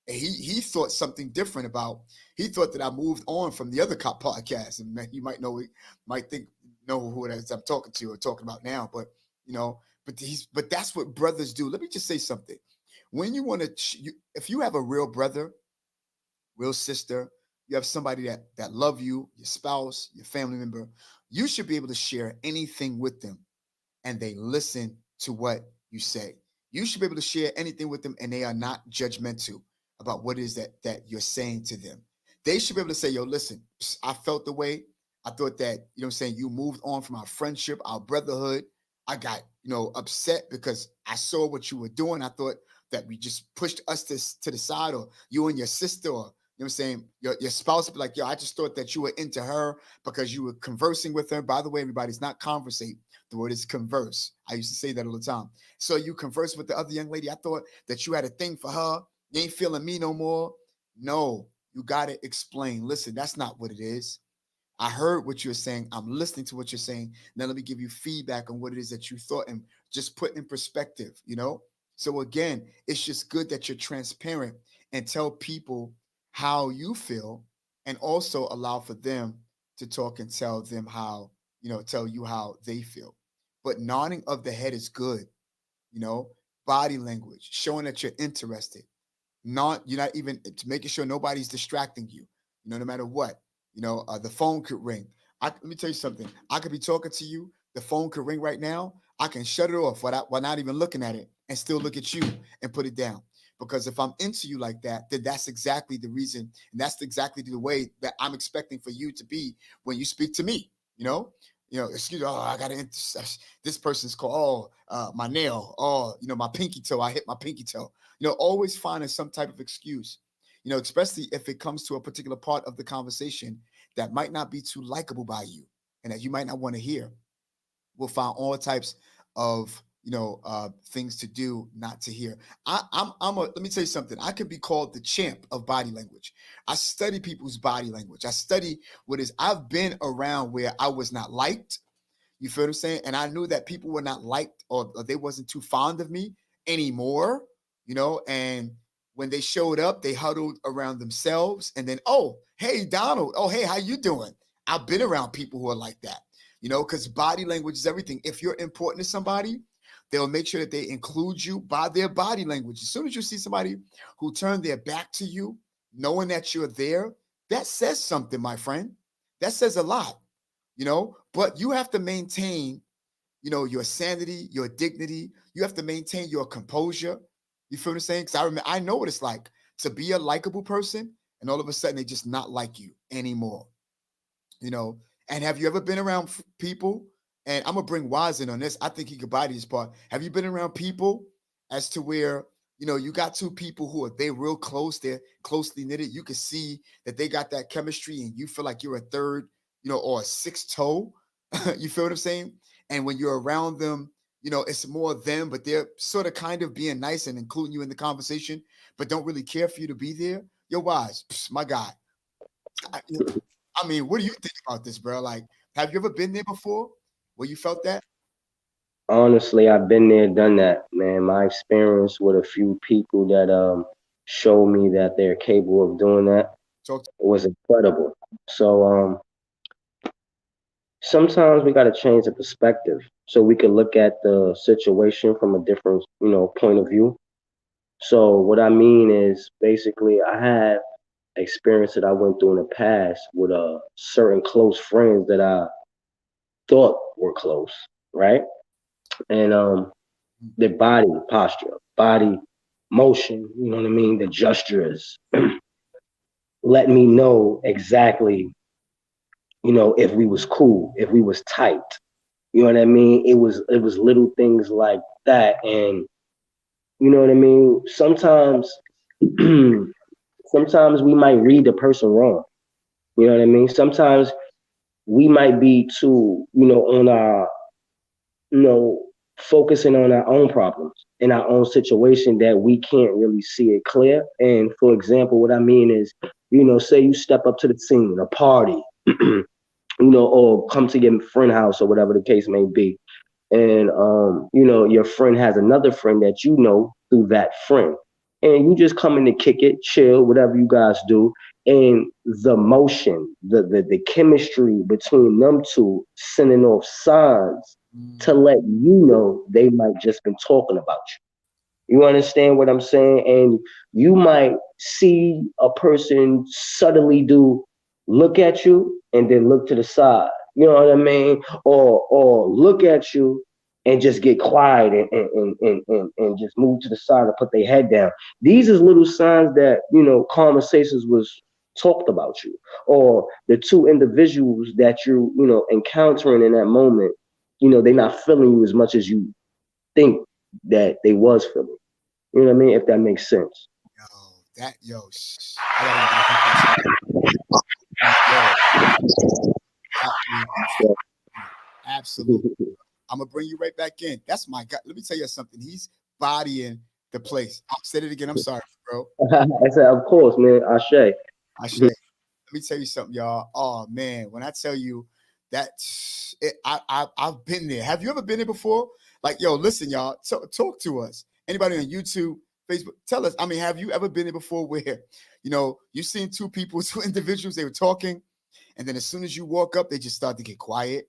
he thought something different about. He thought that I moved on from the other cop podcast, and man, you might know who it is I'm talking to or talking about now. But but that's what brothers do. Let me just say something. When you want to, if you have a real brother, real sister, you have somebody that love you, your spouse, your family member, you should be able to share anything with them, and they listen to what you say. You should be able to share anything with them, and they are not judgmental about what it is that you're saying to them. They should be able to say, yo, listen, I felt the way. I thought that, what I'm saying, you moved on from our friendship, our brotherhood. I got, upset because I saw what you were doing. I thought that we just pushed us to the side, or you and your sister, or what I'm saying, your spouse would be like, yo, I just thought that you were into her because you were conversing with her. By the way, everybody's not conversate. The word is converse. I used to say that all the time. So you converse with the other young lady. I thought that you had a thing for her. You ain't feeling me no more. No, you got to explain. Listen, that's not what it is. I heard what you're saying. I'm listening to what you're saying. Now let me give you feedback on what it is that you thought and just put in perspective, So again, it's just good that you're transparent and tell people how you feel, and also allow for them to talk and tell them how, tell you how they feel. But nodding of the head is good, you know, body language, showing that you're interested. You're not even making sure nobody's distracting you, no matter what. The phone could ring. Let me tell you something. I could be talking to you. The phone could ring right now. I can shut it off while not even looking at it, and still look at you and put it down. Because if I'm into you like that, then that's exactly the reason, and that's exactly the way that I'm expecting for you to be when you speak to me. Excuse me, oh, I got to this person's call, my nail, my pinky toe, I hit my pinky toe. Always finding some type of excuse, especially if it comes to a particular part of the conversation that might not be too likable by you and that you might not want to hear. We'll find all types of things to do, not to hear. Let me tell you something. I could be called the champ of body language. I study people's body language. I study I've been around where I was not liked. You feel what I'm saying? And I knew that people were not liked, or they wasn't too fond of me anymore, and when they showed up, they huddled around themselves, and then, oh, hey, Donald. Oh, hey, how you doing? I've been around people who are like that, because body language is everything. If you're important to somebody, they'll make sure that they include you by their body language. As soon as you see somebody who turned their back to you, knowing that you're there, that says something, my friend. That says a lot, but you have to maintain, your sanity, your dignity. You have to maintain your composure. You feel what I'm saying? Because I know what it's like to be a likable person, and all of a sudden they just not like you anymore. And have you ever been around people? And I'm gonna bring Wise in on this. I think he could buy this part. Have you been around people as to where you got two people who they real close, they're closely knitted. You can see that they got that chemistry, and you feel like you're a third, or a sixth toe. You feel what I'm saying? And when you're around them, it's more them, but they're sort of kind of being nice and including you in the conversation, but don't really care for you to be there. Yo, Wise, my guy. I mean, what do you think about this, bro? Like, have you ever been there before where you felt that? Honestly, I've been there, done that, man. My experience with a few people that showed me that they're capable of doing that Talk to was incredible. So sometimes we got to change the perspective so we can look at the situation from a different, point of view. So what I mean is basically I had experience that I went through in the past with certain close friends that I thought were close, right? And their body posture, body motion, you know what I mean? The gestures let me know exactly, if we was cool, if we was tight. You know what I mean? It was little things like that. And you know what I mean? Sometimes sometimes we might read the person wrong. You know what I mean? Sometimes we might be too, on our, you know, focusing on our own problems in our own situation that we can't really see it clear. And for example, what I mean is, say you step up to the scene, a party, or come to your friend house or whatever the case may be. And your friend has another friend that you know through that friend. And you just come in to kick it, chill, whatever you guys do. And the motion, the chemistry between them two sending off signs Mm, to let you know they might just been talking about you. You understand what I'm saying? And you might see a person subtly look at you and then look to the side. You know what I mean? Or look at you and just get quiet and just move to the side and put their head down. These is little signs that, conversations was talked about you. Or the two individuals that you're encountering in that moment, they're not feeling you as much as you think that they was feeling. You know what I mean? If that makes sense. I gotta yo, Yeah. absolutely. I'm gonna bring you right back in. That's my guy. Let me tell you something. He's bodying the place. I'll say it again. I'm sorry, bro. I said, of course, man. Ashe. I say, let me tell you something, y'all. Oh man, when I tell you that I've been there. Have you ever been there before? Like, yo, listen, y'all. Talk to us. Anybody on YouTube, Facebook, tell us. I mean, have you ever been there before where, you've seen two people, two individuals, they were talking, and then as soon as you walk up, they just start to get quiet.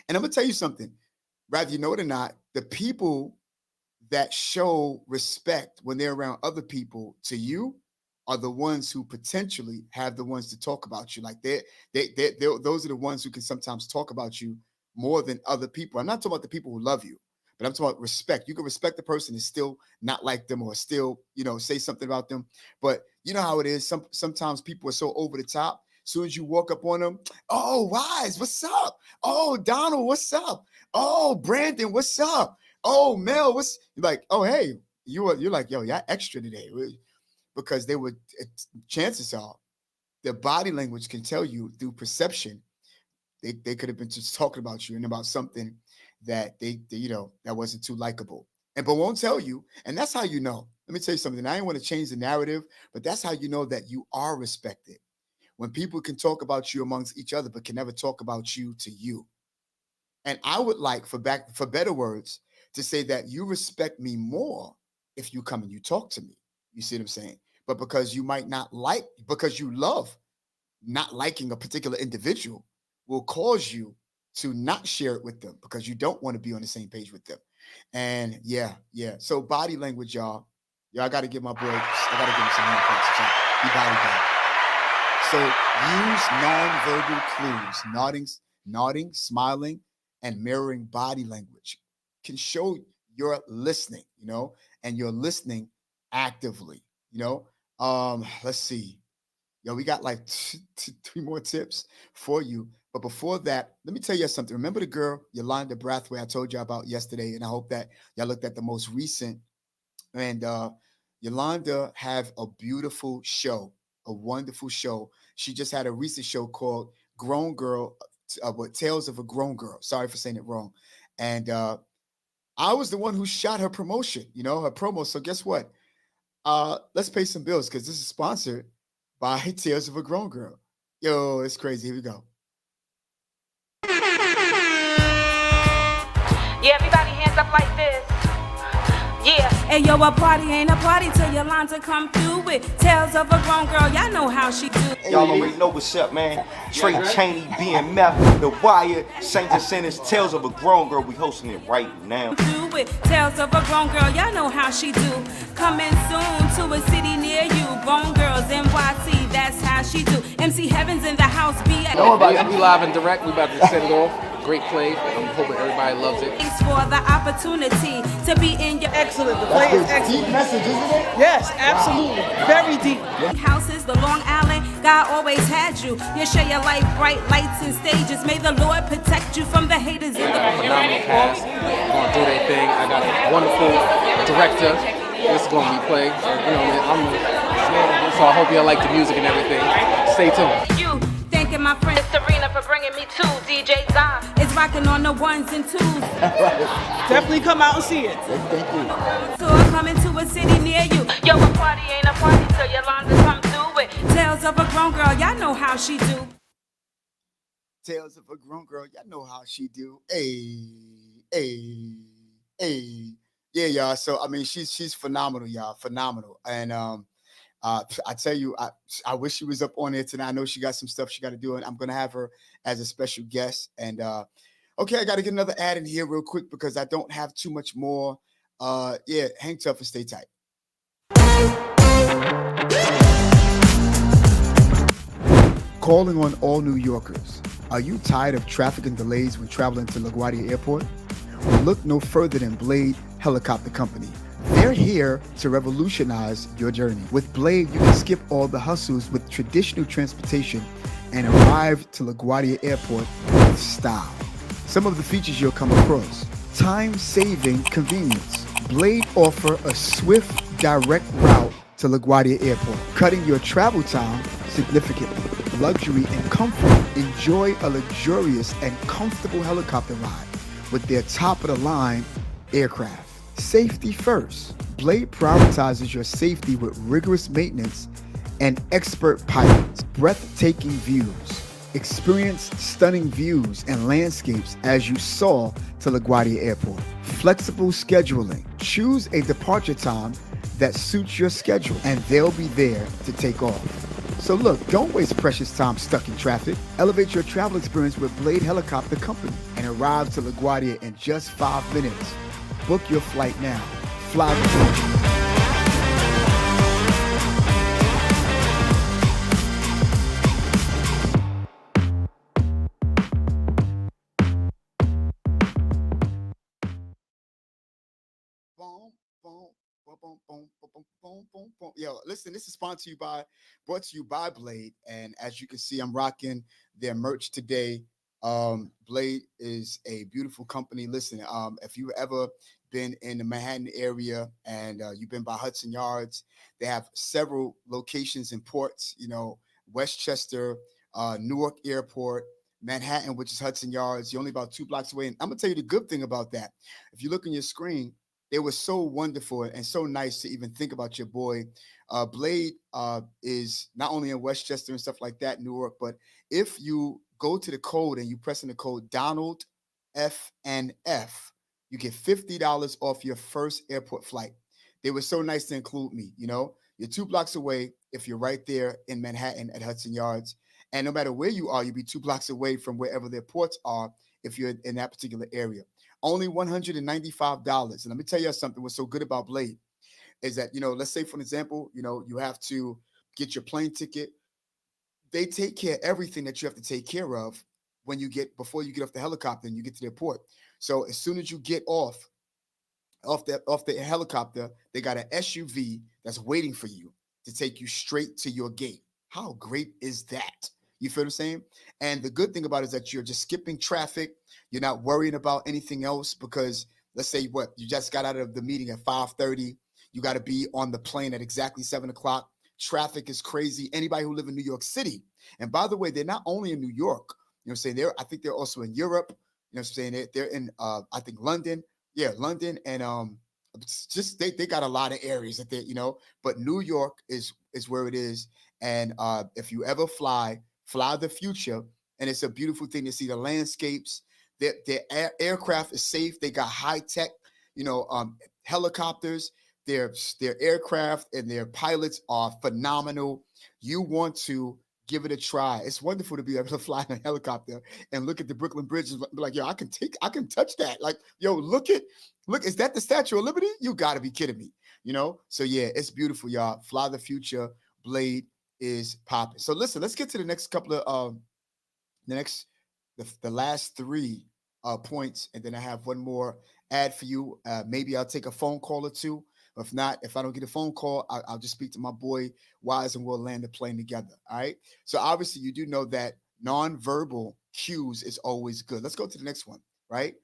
And I'm gonna tell you something, rather you know it or not, the people that show respect when they're around other people to you are the ones who potentially have the ones to talk about you. Like those are the ones who can sometimes talk about you more than other people. I'm not talking about the people who love you, but I'm talking about respect. You can respect the person and still not like them or still, say something about them. But you know how it is. Sometimes people are so over the top. As soon as you walk up on them, oh, Wise, what's up? Oh, Donald, what's up? Oh, Brandon, what's up? Oh, Mel, what's like? Oh, hey, you're like, yo, y'all extra today, because they would. Chances are, their body language can tell you through perception. They could have been just talking about you and about something that that wasn't too likable, and but won't tell you. And that's how you know. Let me tell you something. I didn't want to change the narrative, but that's how you know that you are respected. When people can talk about you amongst each other, but can never talk about you to you. And I would like for better words to say that you respect me more if you come and you talk to me. You see what I'm saying? But because you might not like, because you love not liking a particular individual, will cause you to not share it with them because you don't want to be on the same page with them. And yeah, yeah. So body language, y'all. Y'all got to give my boy. I got to give him some more points. He body bag. So use nonverbal clues, nodding, smiling, and mirroring body language can show you're listening, and you're listening actively, let's see. Yo, we got like three more tips for you. But before that, let me tell you something. Remember the girl, Yolanda Brathwaite, I told you about yesterday, and I hope that y'all looked at the most recent. And Yolanda have a beautiful show, a wonderful show. She just had a recent show called Grown Girl, what Tales of a Grown Girl. Sorry for saying it wrong. And I was the one who shot her promotion, her promo. So guess what? Let's pay some bills because this is sponsored by Tales of a Grown Girl. Yo, it's crazy. Here we go. Yeah, everybody hands up like this. Yeah. Hey, yo, a party ain't a party till Yolanda come through with Tales of a Grown Girl. Y'all know how she do. Y'all already know what's up, man. Trey Chaney, BMF, The Wire, Saints and Sinners, Tales of a Grown Girl. We hosting it right now. Do with Tales of a Grown Girl. Y'all know how she do. Coming soon to a city near you. Grown Girls, NYC, that's how she do. MC Heaven's in the house. We live and direct. We about to set it off. Great play. I'm hoping everybody loves it. Thanks for the opportunity to be in your excellent. The play is excellent. Deep message, isn't it? Yes, absolutely. Very deep. Houses, the Long Island, God always had you. You share your life, bright lights and stages. May the Lord protect you from the haters in the phenomenal cast. Going to do their thing. I got a wonderful director. This is going to be played. So I hope y'all like the music and everything. Stay tuned. You thanking my friend Serena for bringing me to DJ Zon. It's rocking on the ones and twos. Definitely come out and see it. Thank you. So I'm coming to a city near you. Yo, a party ain't a party till Yolanda come through it. Tales of a Grown Girl, y'all know how she do. Tales of a Grown Girl, y'all know how she do. Hey. Yeah, y'all. So I mean, she's phenomenal, y'all. Phenomenal. And I tell you, I wish she was up on there tonight. I know she got some stuff she got to do, and I'm gonna have her as a special guest. And okay, I got to get another ad in here real quick because I don't have too much more. Yeah, hang tough and stay tight. Calling on all New Yorkers. Are you tired of traffic and delays when traveling to LaGuardia Airport? Well, look no further than Blade Helicopter Company. They're here to revolutionize your journey. With Blade, you can skip all the hustles with traditional transportation and arrive to LaGuardia Airport with style. Some of the features you'll come across: time-saving convenience. Blade offer a swift, direct route to LaGuardia Airport, cutting your travel time significantly. Luxury and comfort. Enjoy a luxurious and comfortable helicopter ride with their top-of-the-line aircraft. Safety first. Blade prioritizes your safety with rigorous maintenance and expert pilots. Breathtaking views. Experience stunning views and landscapes as you soar to LaGuardia Airport. Flexible scheduling. Choose a departure time that suits your schedule, and they'll be there to take off. So look, don't waste precious time stuck in traffic. Elevate your travel experience with Blade Helicopter Company and arrive to LaGuardia in just 5 minutes. Book your flight now. Fly with you. Yo, listen, this is brought to you by Blade. And as you can see, I'm rocking their merch today. Blade is a beautiful company. Listen, if you've ever been in the Manhattan area and you've been by Hudson Yards, they have several locations in ports, Westchester, Newark Airport, Manhattan, which is Hudson Yards. You're only about 2 blocks away. And I'm gonna tell you the good thing about that. If you look on your screen, they were so wonderful and so nice to even think about your boy. Blade is not only in Westchester and stuff like that, Newark, but if you go to the code and you press in the code Donald FNF, you get $50 off your first airport flight. They were so nice to include me. You're 2 blocks away if you're right there in Manhattan at Hudson Yards. And no matter where you are, you'll be 2 blocks away from wherever their ports are if you're in that particular area. Only $195. And let me tell you something. What's so good about Blade is that, let's say, for example, you have to get your plane ticket. They take care of everything that you have to take care of before you get off the helicopter and you get to the port. So as soon as you get off the helicopter, they got an SUV that's waiting for you to take you straight to your gate. How great is that? You feel what I'm saying? And the good thing about it is that you're just skipping traffic. You're not worrying about anything else because let's say you just got out of the meeting at 5:30. You got to be on the plane at exactly 7 o'clock. Traffic is crazy. Anybody who live in New York City. And by the way, they're not only in New York, I'm saying I think they're also in Europe. I'm saying they're in I think London. Yeah, London and just they got a lot of areas that but New York is where it is. And if you ever fly the future, and it's a beautiful thing to see the landscapes. Their aircraft is safe. They got high tech, helicopters. Their aircraft and their pilots are phenomenal. You want to give it a try. It's wonderful to be able to fly in a helicopter and look at the Brooklyn Bridge and be like, yo, I can touch that. Like, yo, look, is that the Statue of Liberty? You gotta be kidding me. So yeah, it's beautiful, y'all. Fly the future. Blade is popping. So listen, let's get to the next couple of the last three points, and then I have one more ad for you. Maybe I'll take a phone call or two. If not, if I don't get a phone call, I'll just speak to my boy Wise and we'll land the plane together. All right. So obviously you do know that nonverbal cues is always good. Let's go to the next one, right?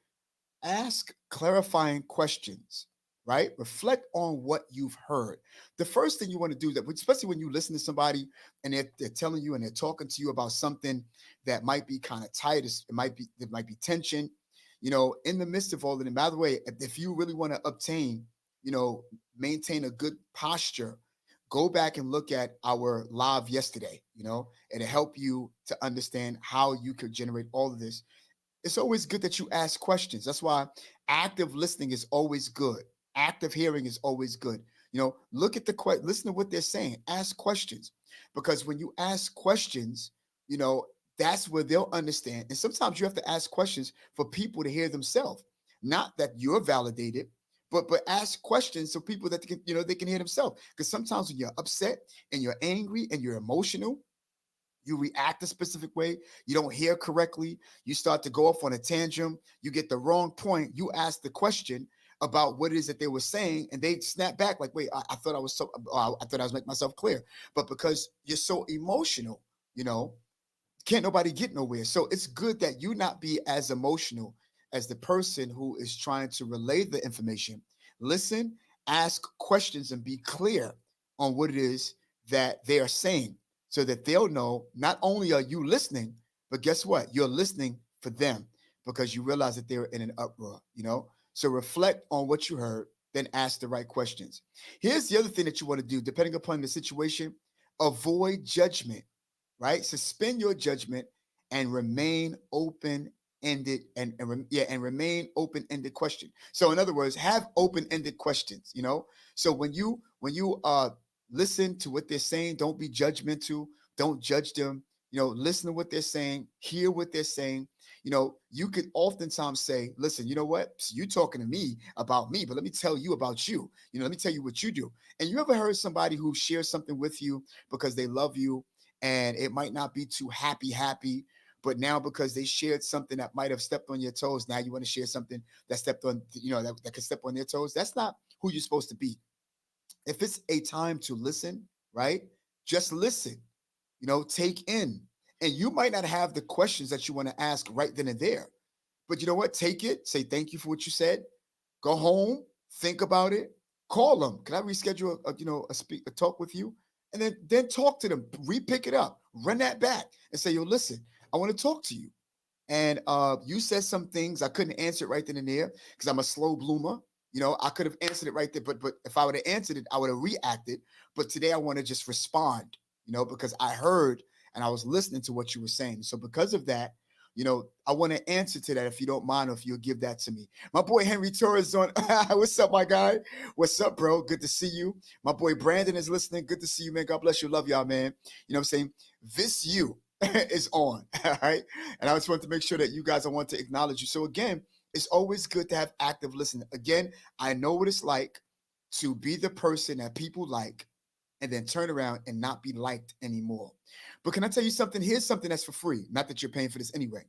Ask clarifying questions, right? Reflect on what you've heard. The first thing you want to do, that, especially when you listen to somebody and they're telling you and they're talking to you about something that might be kind of tight, there might be tension, in the midst of all of them. By the way, if you really want to maintain a good posture, go back and look at our live yesterday, and help you to understand how you could generate all of this. It's always good that you ask questions. That's why active listening is always good. Active hearing is always good. Look at listen to what they're saying. Ask questions, because when you ask questions, that's where they'll understand. And sometimes you have to ask questions for people to hear themselves. Not that you're validated, but ask questions so people that they can hear themselves. Because sometimes when you're upset and you're angry and you're emotional, you react a specific way. You don't hear correctly. You start to go off on a tangent. You get the wrong point. You ask the question about what it is that they were saying, and they snap back like, "Wait, I thought I was making myself clear." But because you're so emotional, can't nobody get nowhere. So it's good that you not be as emotional as the person who is trying to relay the information. Listen, ask questions, and be clear on what it is that they are saying, so that they'll know not only are you listening, but guess what? You're listening for them, because you realize that they're in an uproar, So reflect on what you heard, then ask the right questions. Here's the other thing that you want to do, depending upon the situation: avoid judgment, right? Suspend your judgment and remain open-ended and remain open-ended question. So in other words, have open-ended questions, So when you listen to what they're saying, don't be judgmental, don't judge them, listen to what they're saying, hear what they're saying. You could oftentimes say, listen, you know what? You talking to me about me, but let me tell you about you. Let me tell you what you do. And you ever heard somebody who shares something with you because they love you, and it might not be too happy, but now because they shared something that might have stepped on your toes, now you want to share something that stepped on, that could step on their toes? That's not who you're supposed to be. If it's a time to listen, right? Just listen, take in. And you might not have the questions that you want to ask right then and there, but you know what? Take it, say thank you for what you said, go home, think about it, call them. Can I reschedule a talk with you? And then talk to them, re-pick it up, run that back and say, yo, listen, I want to talk to you. And you said some things I couldn't answer it right then and there because I'm a slow bloomer. You know, I could have answered it right there, but if I would have answered it, I would have reacted. But today I want to just respond, you know, because I heard and I was listening to what you were saying. So because of that, you know, I want to answer to that if you don't mind, or if you'll give that to me. My boy Henry Torres on. What's up, my guy? What's up, bro? Good to see you. My boy Brandon is listening. Good to see you, man. God bless you. Love y'all, man. You know what I'm saying? This you is on. All right. And I just want to make sure that you guys, I want to acknowledge you. So again, it's always good to have active listening. Again, I know what it's like to be the person that people like and then turn around and not be liked anymore. But can I tell you something? Here's something that's for free. Not that you're paying for this anyway.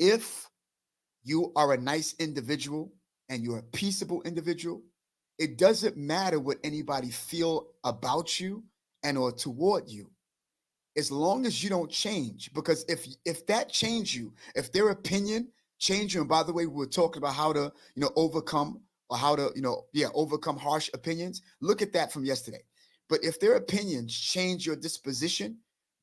If you are a nice individual and you're a peaceable individual, it doesn't matter what anybody feel about you and or toward you, as long as you don't change. Because if that change you, if their opinion change you, and by the way, we're talking about how to, you know, overcome, or how to, you know, overcome harsh opinions. Look at that from yesterday. But if their opinions change your disposition,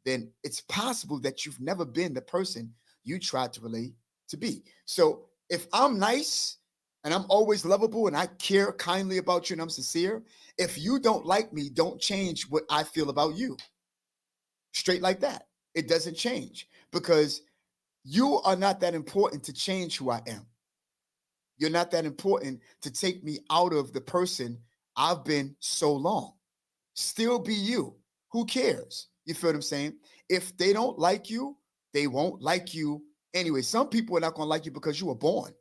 then it's possible that you've never been the person you tried to relate to be. So if I'm nice and I'm always lovable and I care kindly about you and I'm sincere, if you don't like me, don't change what I feel about you. Straight like that. It doesn't change, because you are not that important to change who I am. You're not that important to take me out of the person I've been so long. Still be you. Who cares? You feel what I'm saying? If they don't like you, they won't like you anyway. Some people are not going to like you because you were born.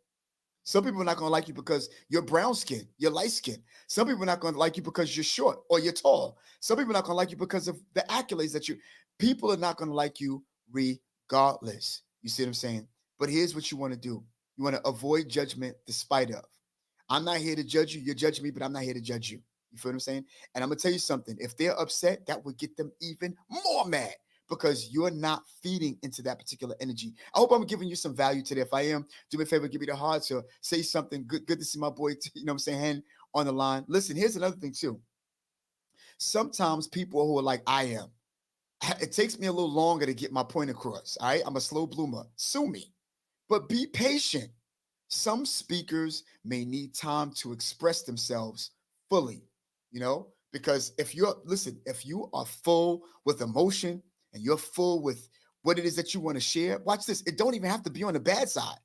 Some people are not going to like you because you're brown skin, you're light skin. Some people are not going to like you because you're short or you're tall. Some people are not going to like you because of the accolades that you. People are not going to like you regardless. You see what I'm saying? But here's what you want to do. You want to avoid judgment despite of. I'm not here to judge you. You're judging me, but I'm not here to judge you. You feel what I'm saying? And I'm going to tell you something. If they're upset, that would get them even more mad, because you're not feeding into that particular energy. I hope I'm giving you some value today. If I am, do me a favor, give me the heart to say something good. Good to see my boy, you know what I'm saying, Hen on the line. Listen, here's another thing too. Sometimes people who are like I am, it takes me a little longer to get my point across. All right. I'm a slow bloomer. Sue me. But be patient. Some speakers may need time to express themselves fully, you know, because if you are full with emotion and you're full with what it is that you want to share, watch this. It don't even have to be on the bad side.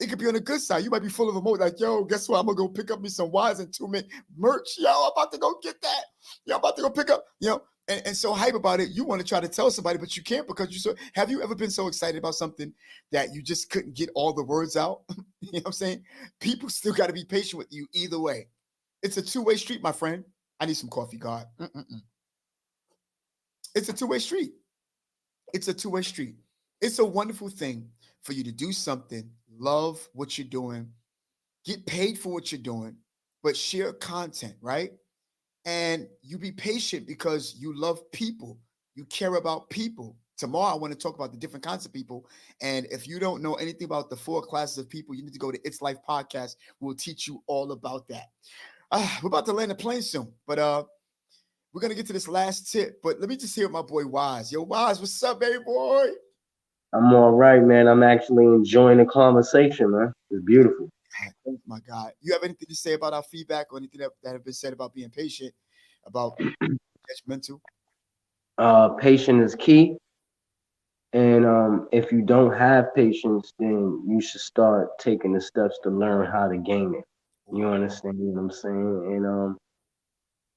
It could be on the good side. You might be full of emotion, like, yo, guess what? I'm gonna go pick up me some Wise and 2 Mint merch. Yo, I'm about to go get that. Yo, I'm about to go pick up, you know, and so hype about it. You want to try to tell somebody, but you can't, because have you ever been so excited about something that you just couldn't get all the words out? You know what I'm saying? People still got to be patient with you either way. It's a two-way street, my friend. I need some coffee, God. It's a two-way street. It's a two-way street. It's a wonderful thing for you to do something, love what you're doing, get paid for what you're doing, but share content, right? And you be patient because you love people. You care about people. Tomorrow, I want to talk about the different kinds of people. And if you don't know anything about the 4 classes of people, you need to go to It's Life Podcast. We'll teach you all about that. We're about to land the plane soon, but we're going to get to this last tip. But let me just hear my boy Wise. Yo, Wise, what's up, baby boy? I'm all right, man. I'm actually enjoying the conversation, man. It's beautiful. Oh my God. You have anything to say about our feedback or anything that have been said about being patient, about judgmental? Patience is key. And if you don't have patience, then you should start taking the steps to learn how to gain it. You understand what I'm saying? And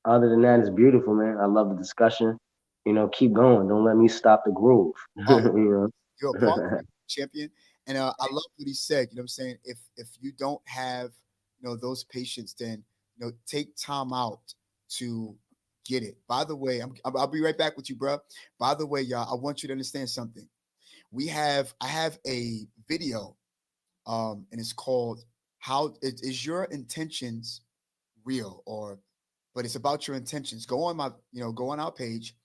other than that, it's beautiful, man. I love the discussion. You know, keep going. Don't let me stop the groove. You You're a punk champion. And I love what he said. You know what I'm saying? If you don't have, you know, those patience, then, you know, take time out to get it. By the way, I'll be right back with you, bro. By the way, y'all, I want you to understand something. I have a video, and it's called "How Is Your Intentions Real?" But it's about your intentions. Go on go on our page,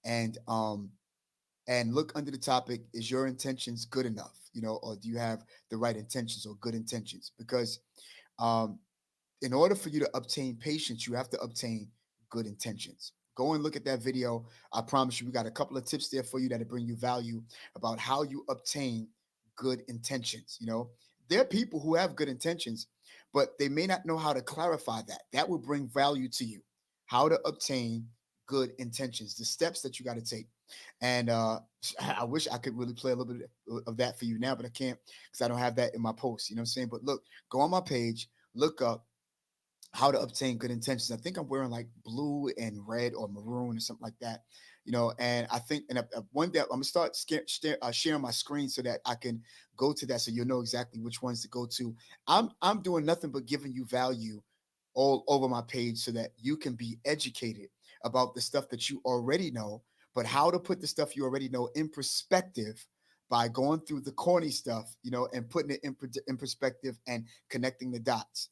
and look under the topic, is your intentions good enough? You know, or do you have the right intentions or good intentions? Because in order for you to obtain patience, you have to obtain good intentions. Go and look at that video. I promise you, we got a couple of tips there for you that'll bring you value about how you obtain good intentions. There are people who have good intentions, but they may not know how to clarify that. That will bring value to you. How to obtain good intentions, the steps that you got to take. And I wish I could really play a little bit of that for you now, but I can't because I don't have that in my post. You know what I'm saying? But look, go on my page, look up how to obtain good intentions. I think I'm wearing like blue and red or maroon or something like that. And I think, and one day I'm gonna start sharing my screen so that I can go to that, so you'll know exactly which ones to go to. I'm doing nothing but giving you value all over my page so that you can be educated about the stuff that you already know, but how to put the stuff you already know in perspective by going through the corny stuff, and putting it in perspective and connecting the dots.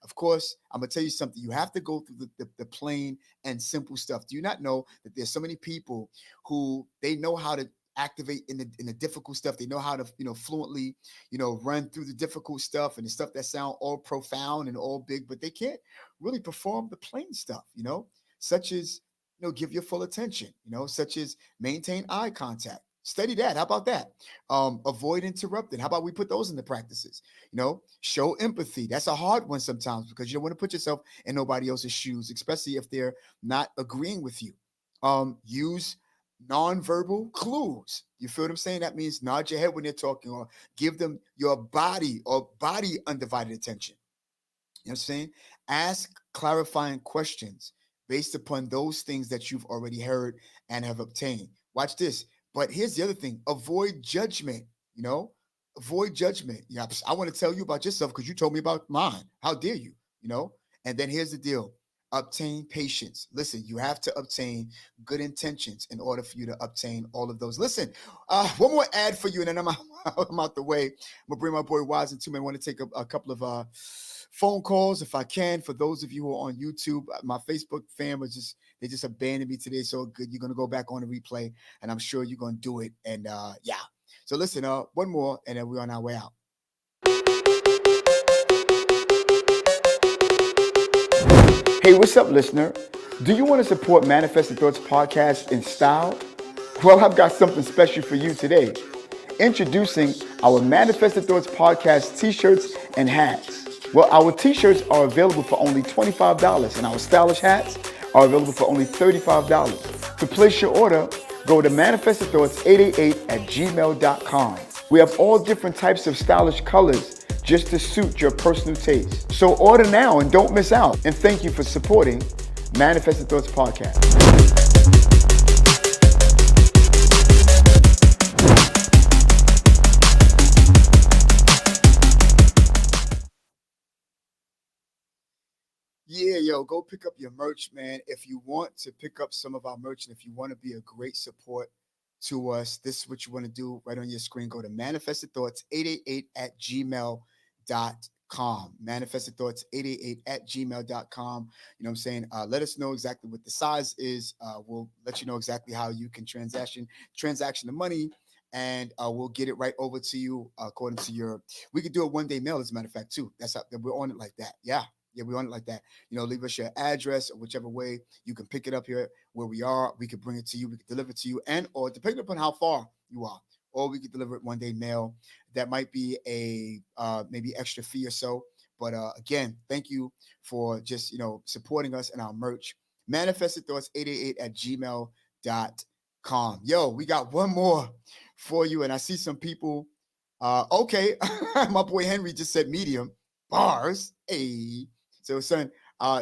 Of course, I'm gonna tell you something. You have to go through the plain and simple stuff. Do you not know that there's so many people who they know how to activate in the difficult stuff? They know how to fluently run through the difficult stuff and the stuff that sound all profound and all big, but they can't really perform the plain stuff. Such as give your full attention. Such as maintain eye contact. Study that. How about that? Avoid interrupting. How about we put those into practices? Show empathy. That's a hard one sometimes because you don't want to put yourself in nobody else's shoes, especially if they're not agreeing with you. Use nonverbal clues. You feel what I'm saying? That means nod your head when they're talking, or give them your body undivided attention. You know what I'm saying? Ask clarifying questions based upon those things that you've already heard and have obtained. Watch this. But here's the other thing: avoid judgment. Avoid judgment. Yeah, I want to tell you about yourself because you told me about mine. How dare you? And then here's the deal: obtain patience. Listen, you have to obtain good intentions in order for you to obtain all of those. Listen, one more ad for you, and then I'm out the way. I'm gonna bring my boy Wise into me. I want to take a couple of phone calls if I can. For those of you who are on YouTube, my Facebook fam was they just abandoned me today. So good, you're gonna go back on the replay, and I'm sure you're gonna do it. And yeah. So listen, one more, and then we're on our way out. Hey, what's up, listener? Do you want to support Manifested Thoughts podcast in style? Well, I've got something special for you today. Introducing our Manifested Thoughts podcast t-shirts and hats. Well, our t-shirts are available for only $25, and our stylish hats are available for only $35. To place your order, go to manifestedthoughts888@gmail.com. We have all different types of stylish colors just to suit your personal taste. So order now and don't miss out. And thank you for supporting Manifested Thoughts Podcast. Yeah, yo, go pick up your merch, man. If you want to pick up some of our merch and if you want to be a great support to us, this is what you want to do right on your screen. Go to manifestedthoughts888@gmail.com. Manifestedthoughts888@gmail.com. You know what I'm saying? Let us know exactly what the size is. We'll let you know exactly how you can transaction the money, and we'll get it right over to you according to your. We could do a one-day mail, as a matter of fact, too. That's how we're on it like that. Yeah, we're on it like that. Leave us your address or whichever way you can pick it up here where we are. We could bring it to you. We could deliver it to you, and or depending upon how far you are, or we could deliver it one-day mail. That might be a maybe extra fee or so. But again, thank you for just supporting us and our merch. Manifestedthoughts888@gmail.com. Yo, we got one more for you, and I see some people. Okay, my boy Henry just said medium bars. Hey, so son,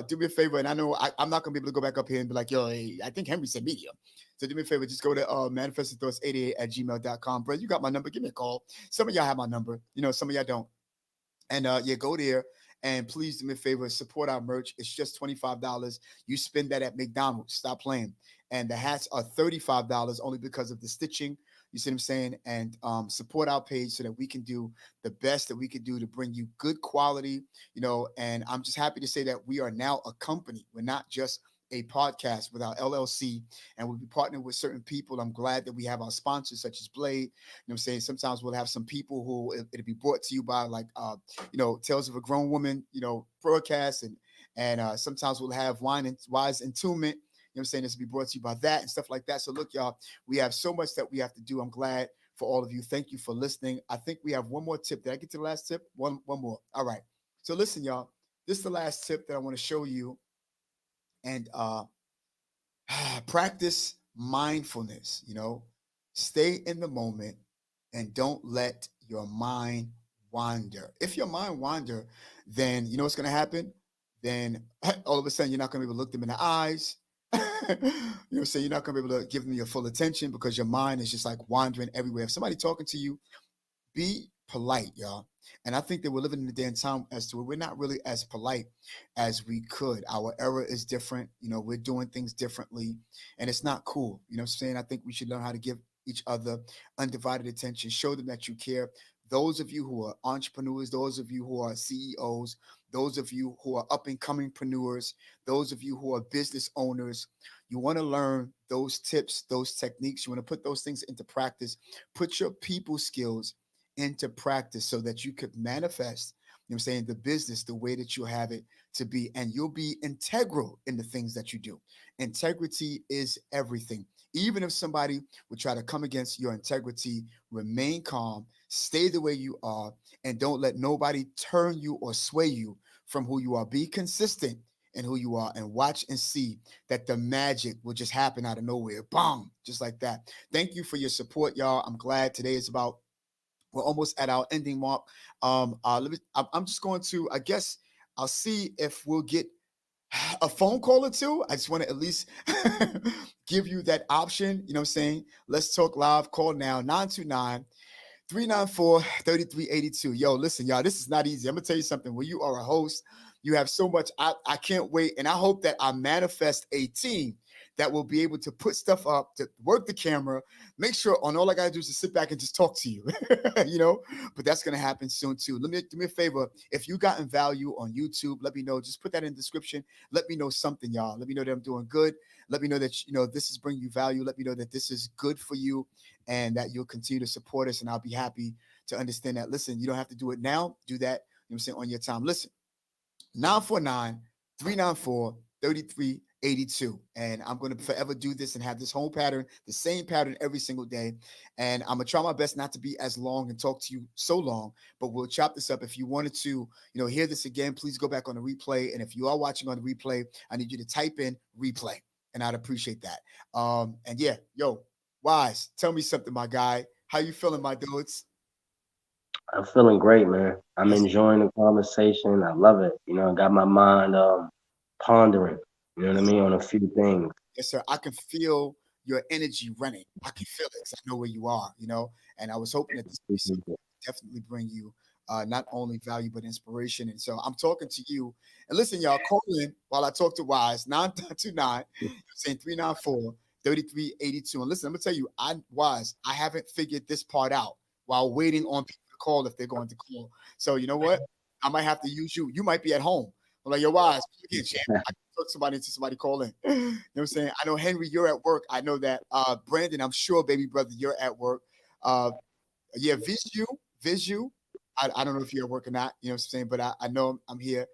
do me a favor, and I know I'm not gonna be able to go back up here and be like, yo, hey, I think Henry said medium. So do me a favor, just go to manifestedthoughts88@gmail.com. Bro, you got my number. Give me a call. Some of y'all have my number. Some of y'all don't. And yeah, go there and please do me a favor, support our merch. It's just $25. You spend that at McDonald's. Stop playing. And the hats are $35 only because of the stitching. You see what I'm saying? And support our page so that we can do the best that we can do to bring you good quality, and I'm just happy to say that we are now a company. We're not just a podcast with our LLC, and we'll be partnering with certain people. I'm glad that we have our sponsors such as Blade. You know what I'm saying? Sometimes we'll have some people who it'll be brought to you by like, Tales of a Grown Woman, broadcast, and sometimes we'll have Wise Entombment. You know what I'm saying? This will be brought to you by that and stuff like that. So look, y'all, we have so much that we have to do. I'm glad for all of you. Thank you for listening. I think we have one more tip. Did I get to the last tip? One more. All right. So listen, y'all. This is the last tip that I want to show you. And practice mindfulness, stay in the moment and don't let your mind wander. If your mind wander, then you know what's going to happen? Then all of a sudden you're not going to be able to look them in the eyes. You're not going to be able to give them your full attention because your mind is just like wandering everywhere. If somebody talking to you, be polite, y'all. And I think that we're living in a day and time as to where we're not really as polite as we could. Our era is different. We're doing things differently, and it's not cool. You know what I'm saying? I think we should learn how to give each other undivided attention, show them that you care. Those of you who are entrepreneurs, those of you who are CEOs, those of you who are up and coming preneurs, those of you who are business owners, you want to learn those tips, those techniques. You want to put those things into practice. Put your people skills into practice so that you could manifest, the business the way that you have it to be, and you'll be integral in the things that you do. Integrity is everything. Even if somebody would try to come against your integrity, remain calm, stay the way you are, and don't let nobody turn you or sway you from who you are. Be consistent in who you are and watch and see that the magic will just happen out of nowhere. Boom, just like that. Thank you for your support, y'all. I'm glad today is about, we're almost at our ending mark. I'm just going to, I guess I'll see if we'll get a phone call or two. I just want to at least give you that option. You know what I'm saying? Let's talk live. Call now, 929-394-3382. Yo, listen, y'all, this is not easy. I'm going to tell you something. When you are a host, you have so much. I can't wait. And I hope that I manifest a team that will be able to put stuff up, to work the camera, make sure on all I got to do is to sit back and just talk to you, but that's going to happen soon too. Do me a favor. If you gotten value on YouTube, let me know. Just put that in the description. Let me know something, y'all. Let me know that I'm doing good. Let me know that, this is bringing you value. Let me know that this is good for you and that you'll continue to support us. And I'll be happy to understand that. Listen, you don't have to do it now. Do that, on your time. Listen, 949-394-3382. And I'm going to forever do this and have this whole pattern, the same pattern every single day. And I'm going to try my best not to be as long and talk to you so long, but we'll chop this up. If you wanted to, hear this again, please go back on the replay. And if you are watching on the replay, I need you to type in replay and I'd appreciate that. And yeah, yo, Wise, tell me something, my guy. How you feeling, my dudes? I'm feeling great, man. I'm enjoying the conversation. I love it. I got my mind pondering, on a few things. Yes, sir. I can feel your energy running. I can feel it because I know where you are, and I was hoping that this would definitely bring you not only value, but inspiration. And so I'm talking to you. And listen, y'all, call in while I talk to Wise, 929-394-3382. And listen, I'm going to tell you, Wise, I haven't figured this part out while waiting on people to call if they're going to call. So you know what? I might have to use you. You might be at home. I'm like, yo, Wise, again, champ. I can talk to somebody until somebody call in. You know what I'm saying? I know, Henry, you're at work. I know that. Brandon, I'm sure, baby brother, you're at work. Yeah, Visu. I don't know if you're at work or not, you know what I'm saying? But I know I'm here.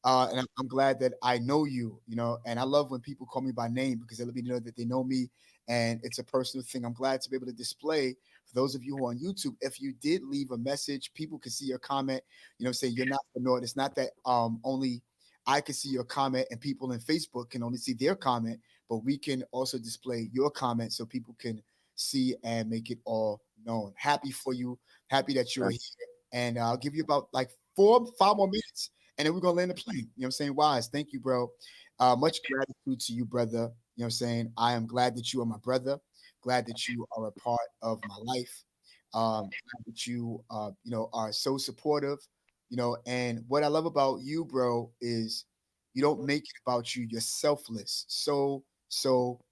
And I'm glad that I know you, and I love when people call me by name because they let me know that they know me and it's a personal thing. I'm glad to be able to display for those of you who are on YouTube. If you did leave a message, people can see your comment, saying you're not for naught. It's not that only I can see your comment and people in Facebook can only see their comment, but we can also display your comment so people can see and make it all known. Happy for you. Happy that you're here. And I'll give you about like 4-5 more minutes. And then we're going to land the plane. You know what I'm saying? Wise, thank you, bro. Much gratitude to you, brother. You know what I'm saying? I am glad that you are my brother. Glad that you are a part of my life. Glad that you, are so supportive. And what I love about you, bro, is you don't make it about you. You're selfless. So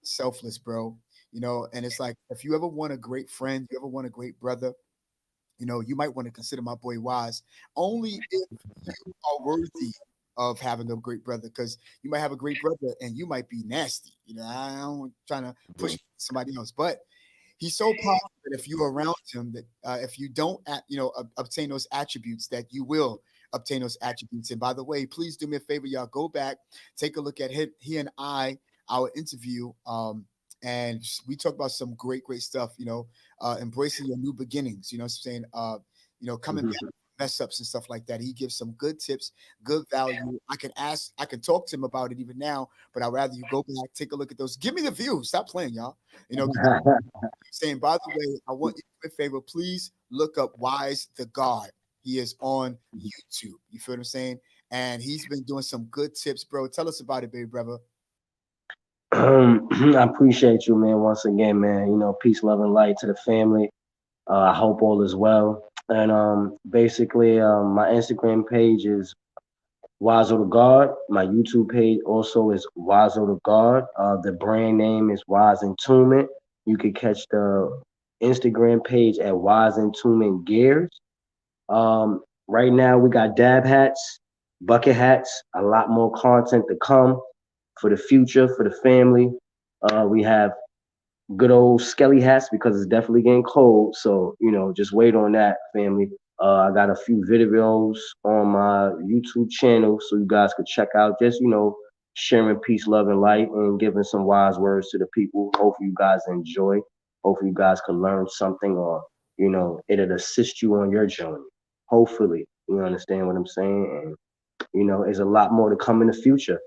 selfless, bro. And it's like, if you ever want a great friend, you ever want a great brother, you might want to consider my boy Wise, only if you are worthy of having a great brother, because you might have a great brother and you might be nasty. I don't trying to push somebody else, but he's so powerful that if you're around him, that if you don't, obtain those attributes, that you will obtain those attributes. And by the way, please do me a favor, y'all, go back, take a look at he and I, our interview, and we talked about some great stuff. Embracing your new beginnings. You know what I'm saying? Coming back from mess ups and stuff like that. He gives some good tips, good value. I can talk to him about it even now, but I'd rather you go back, take a look at those. Give me the views. Stop playing, y'all. Saying, by the way, I want you to do me a favor. Please look up Wise the God. He is on YouTube. You feel what I'm saying? And he's been doing some good tips, bro. Tell us about it, baby brother. I appreciate you, man. Once again, man. Peace, love, and light to the family. I hope all is well. And basically, my Instagram page is Wazo the God. My YouTube page also is Wazo the God. The brand name is Wise Entombment. You can catch the Instagram page at Wise Entombment Gears. Right now, we got dab hats, bucket hats, a lot more content to come for the future, for the family. We have good old skelly hats because it's definitely getting cold. So, just wait on that, family. I got a few videos on my YouTube channel so you guys could check out, just, sharing peace, love, and light and giving some wise words to the people. Hopefully you guys enjoy. Hopefully you guys can learn something, or, it'll assist you on your journey. Hopefully, you understand what I'm saying? And, there's a lot more to come in the future.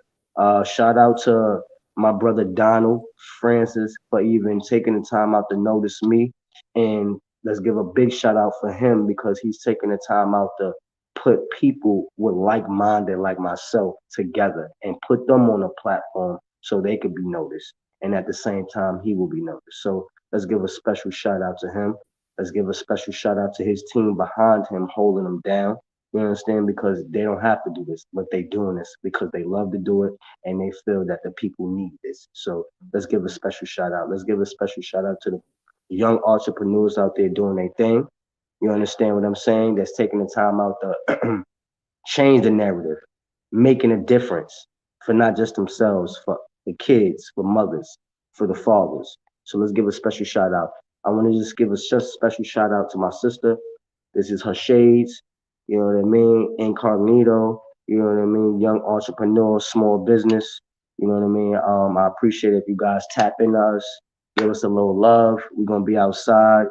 Shout out to my brother Donald Francis for even taking the time out to notice me. And let's give a big shout out for him because he's taking the time out to put people with like-minded like myself together and put them on a platform so they could be noticed. And at the same time, he will be noticed. So let's give a special shout out to him. Let's give a special shout out to his team behind him, holding him down. You understand? Because they don't have to do this, but they doing this because they love to do it and they feel that the people need this. So let's give a special shout out. Let's give a special shout out to the young entrepreneurs out there doing their thing. You understand what I'm saying? That's taking the time out to change the narrative, making a difference for not just themselves, for the kids, for mothers, for the fathers. So let's give a special shout out. I want to just give a special shout out to my sister. This is her shades. You know what I mean? Incognito. You know what I mean? Young entrepreneur, small business. You know what I mean? I appreciate if you guys tap into us, give us a little love. We're gonna be outside,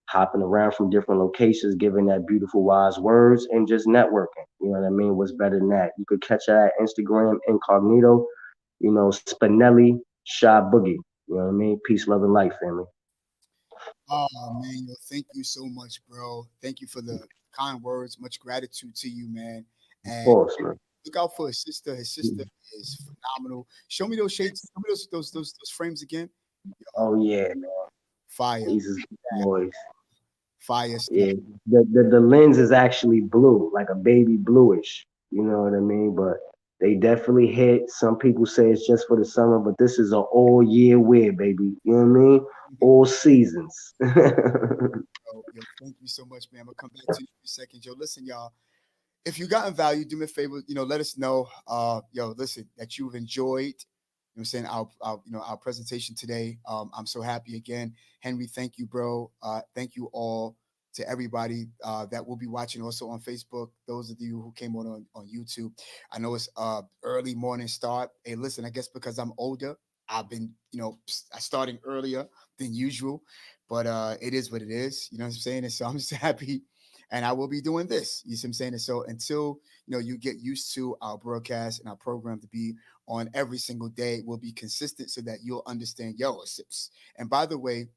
hopping around from different locations, giving that beautiful wise words and just networking. You know what I mean? What's better than that? You could catch that at Instagram, Incognito. Spinelli, Shy Boogie. You know what I mean? Peace, love, and light, family. Oh man, thank you so much, bro. Thank you for the kind words. Much gratitude to you, man. And Of course, man. look out for his sister. His sister is phenomenal. Show me those shades. Show me those frames again. Oh yeah, man. Fire. Jesus boys. Fire stuff. Yeah. The lens is actually blue, like a baby bluish. You know what I mean? But they definitely hit. Some people say it's just for the summer, but this is an all year wear, baby. You know what I mean? All seasons. Yo, thank you so much, man. I'm gonna come back to you in a second. Yo, listen, y'all. If you gotten value, do me a favor, let us know. Listen, that you've enjoyed, I'm saying, our presentation today. I'm so happy again. Henry, thank you, bro. Thank you all to everybody that will be watching also on Facebook. Those of you who came on YouTube. I know it's early morning start. Hey, listen, I guess because I'm older, I've been, starting earlier than usual, but it is what it is. You know what I'm saying? And so I'm just happy. And I will be doing this. You see what I'm saying? And so until you get used to our broadcast and our program to be on every single day, we'll be consistent so that you'll understand. And by the way,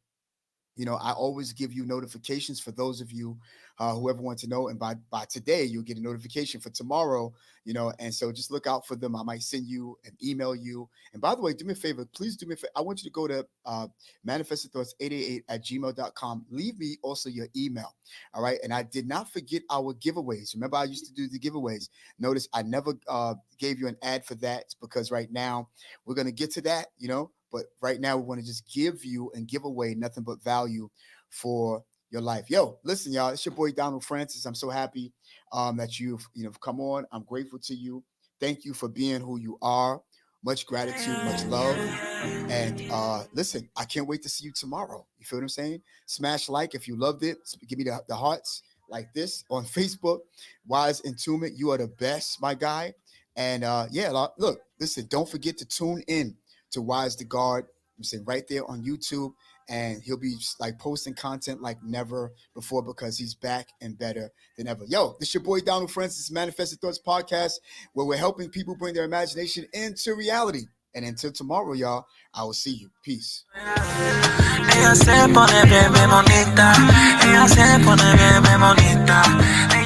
I always give you notifications for those of you whoever wants to know. And by today, you'll get a notification for tomorrow, and so just look out for them. I might send you and email you. And by the way, do me a favor. Please do me a favor. I want you to go to manifestedthoughts888@gmail.com. Leave me also your email. All right. And I did not forget our giveaways. Remember, I used to do the giveaways. Notice I never gave you an ad for that. It's because right now we're going to get to that, But right now, we want to just give you and give away nothing but value for your life. Yo, listen, y'all. It's your boy Donald Francis. I'm so happy that you've come on. I'm grateful to you. Thank you for being who you are. Much gratitude, much love. And listen, I can't wait to see you tomorrow. You feel what I'm saying? Smash like if you loved it. Give me the hearts like this on Facebook. Wise Entombment, you are the best, my guy. And look, listen, don't forget to tune in to Wise the God I'm saying right there on YouTube, and he'll be like posting content like never before because he's back and better than ever. Yo, this your boy Donald Francis, Manifested Thoughts Podcast, where we're helping people bring their imagination into reality. And until tomorrow, y'all, I will see you. Peace. Ella se pone bien, bien bonita. Ella se pone bien, bien bonita.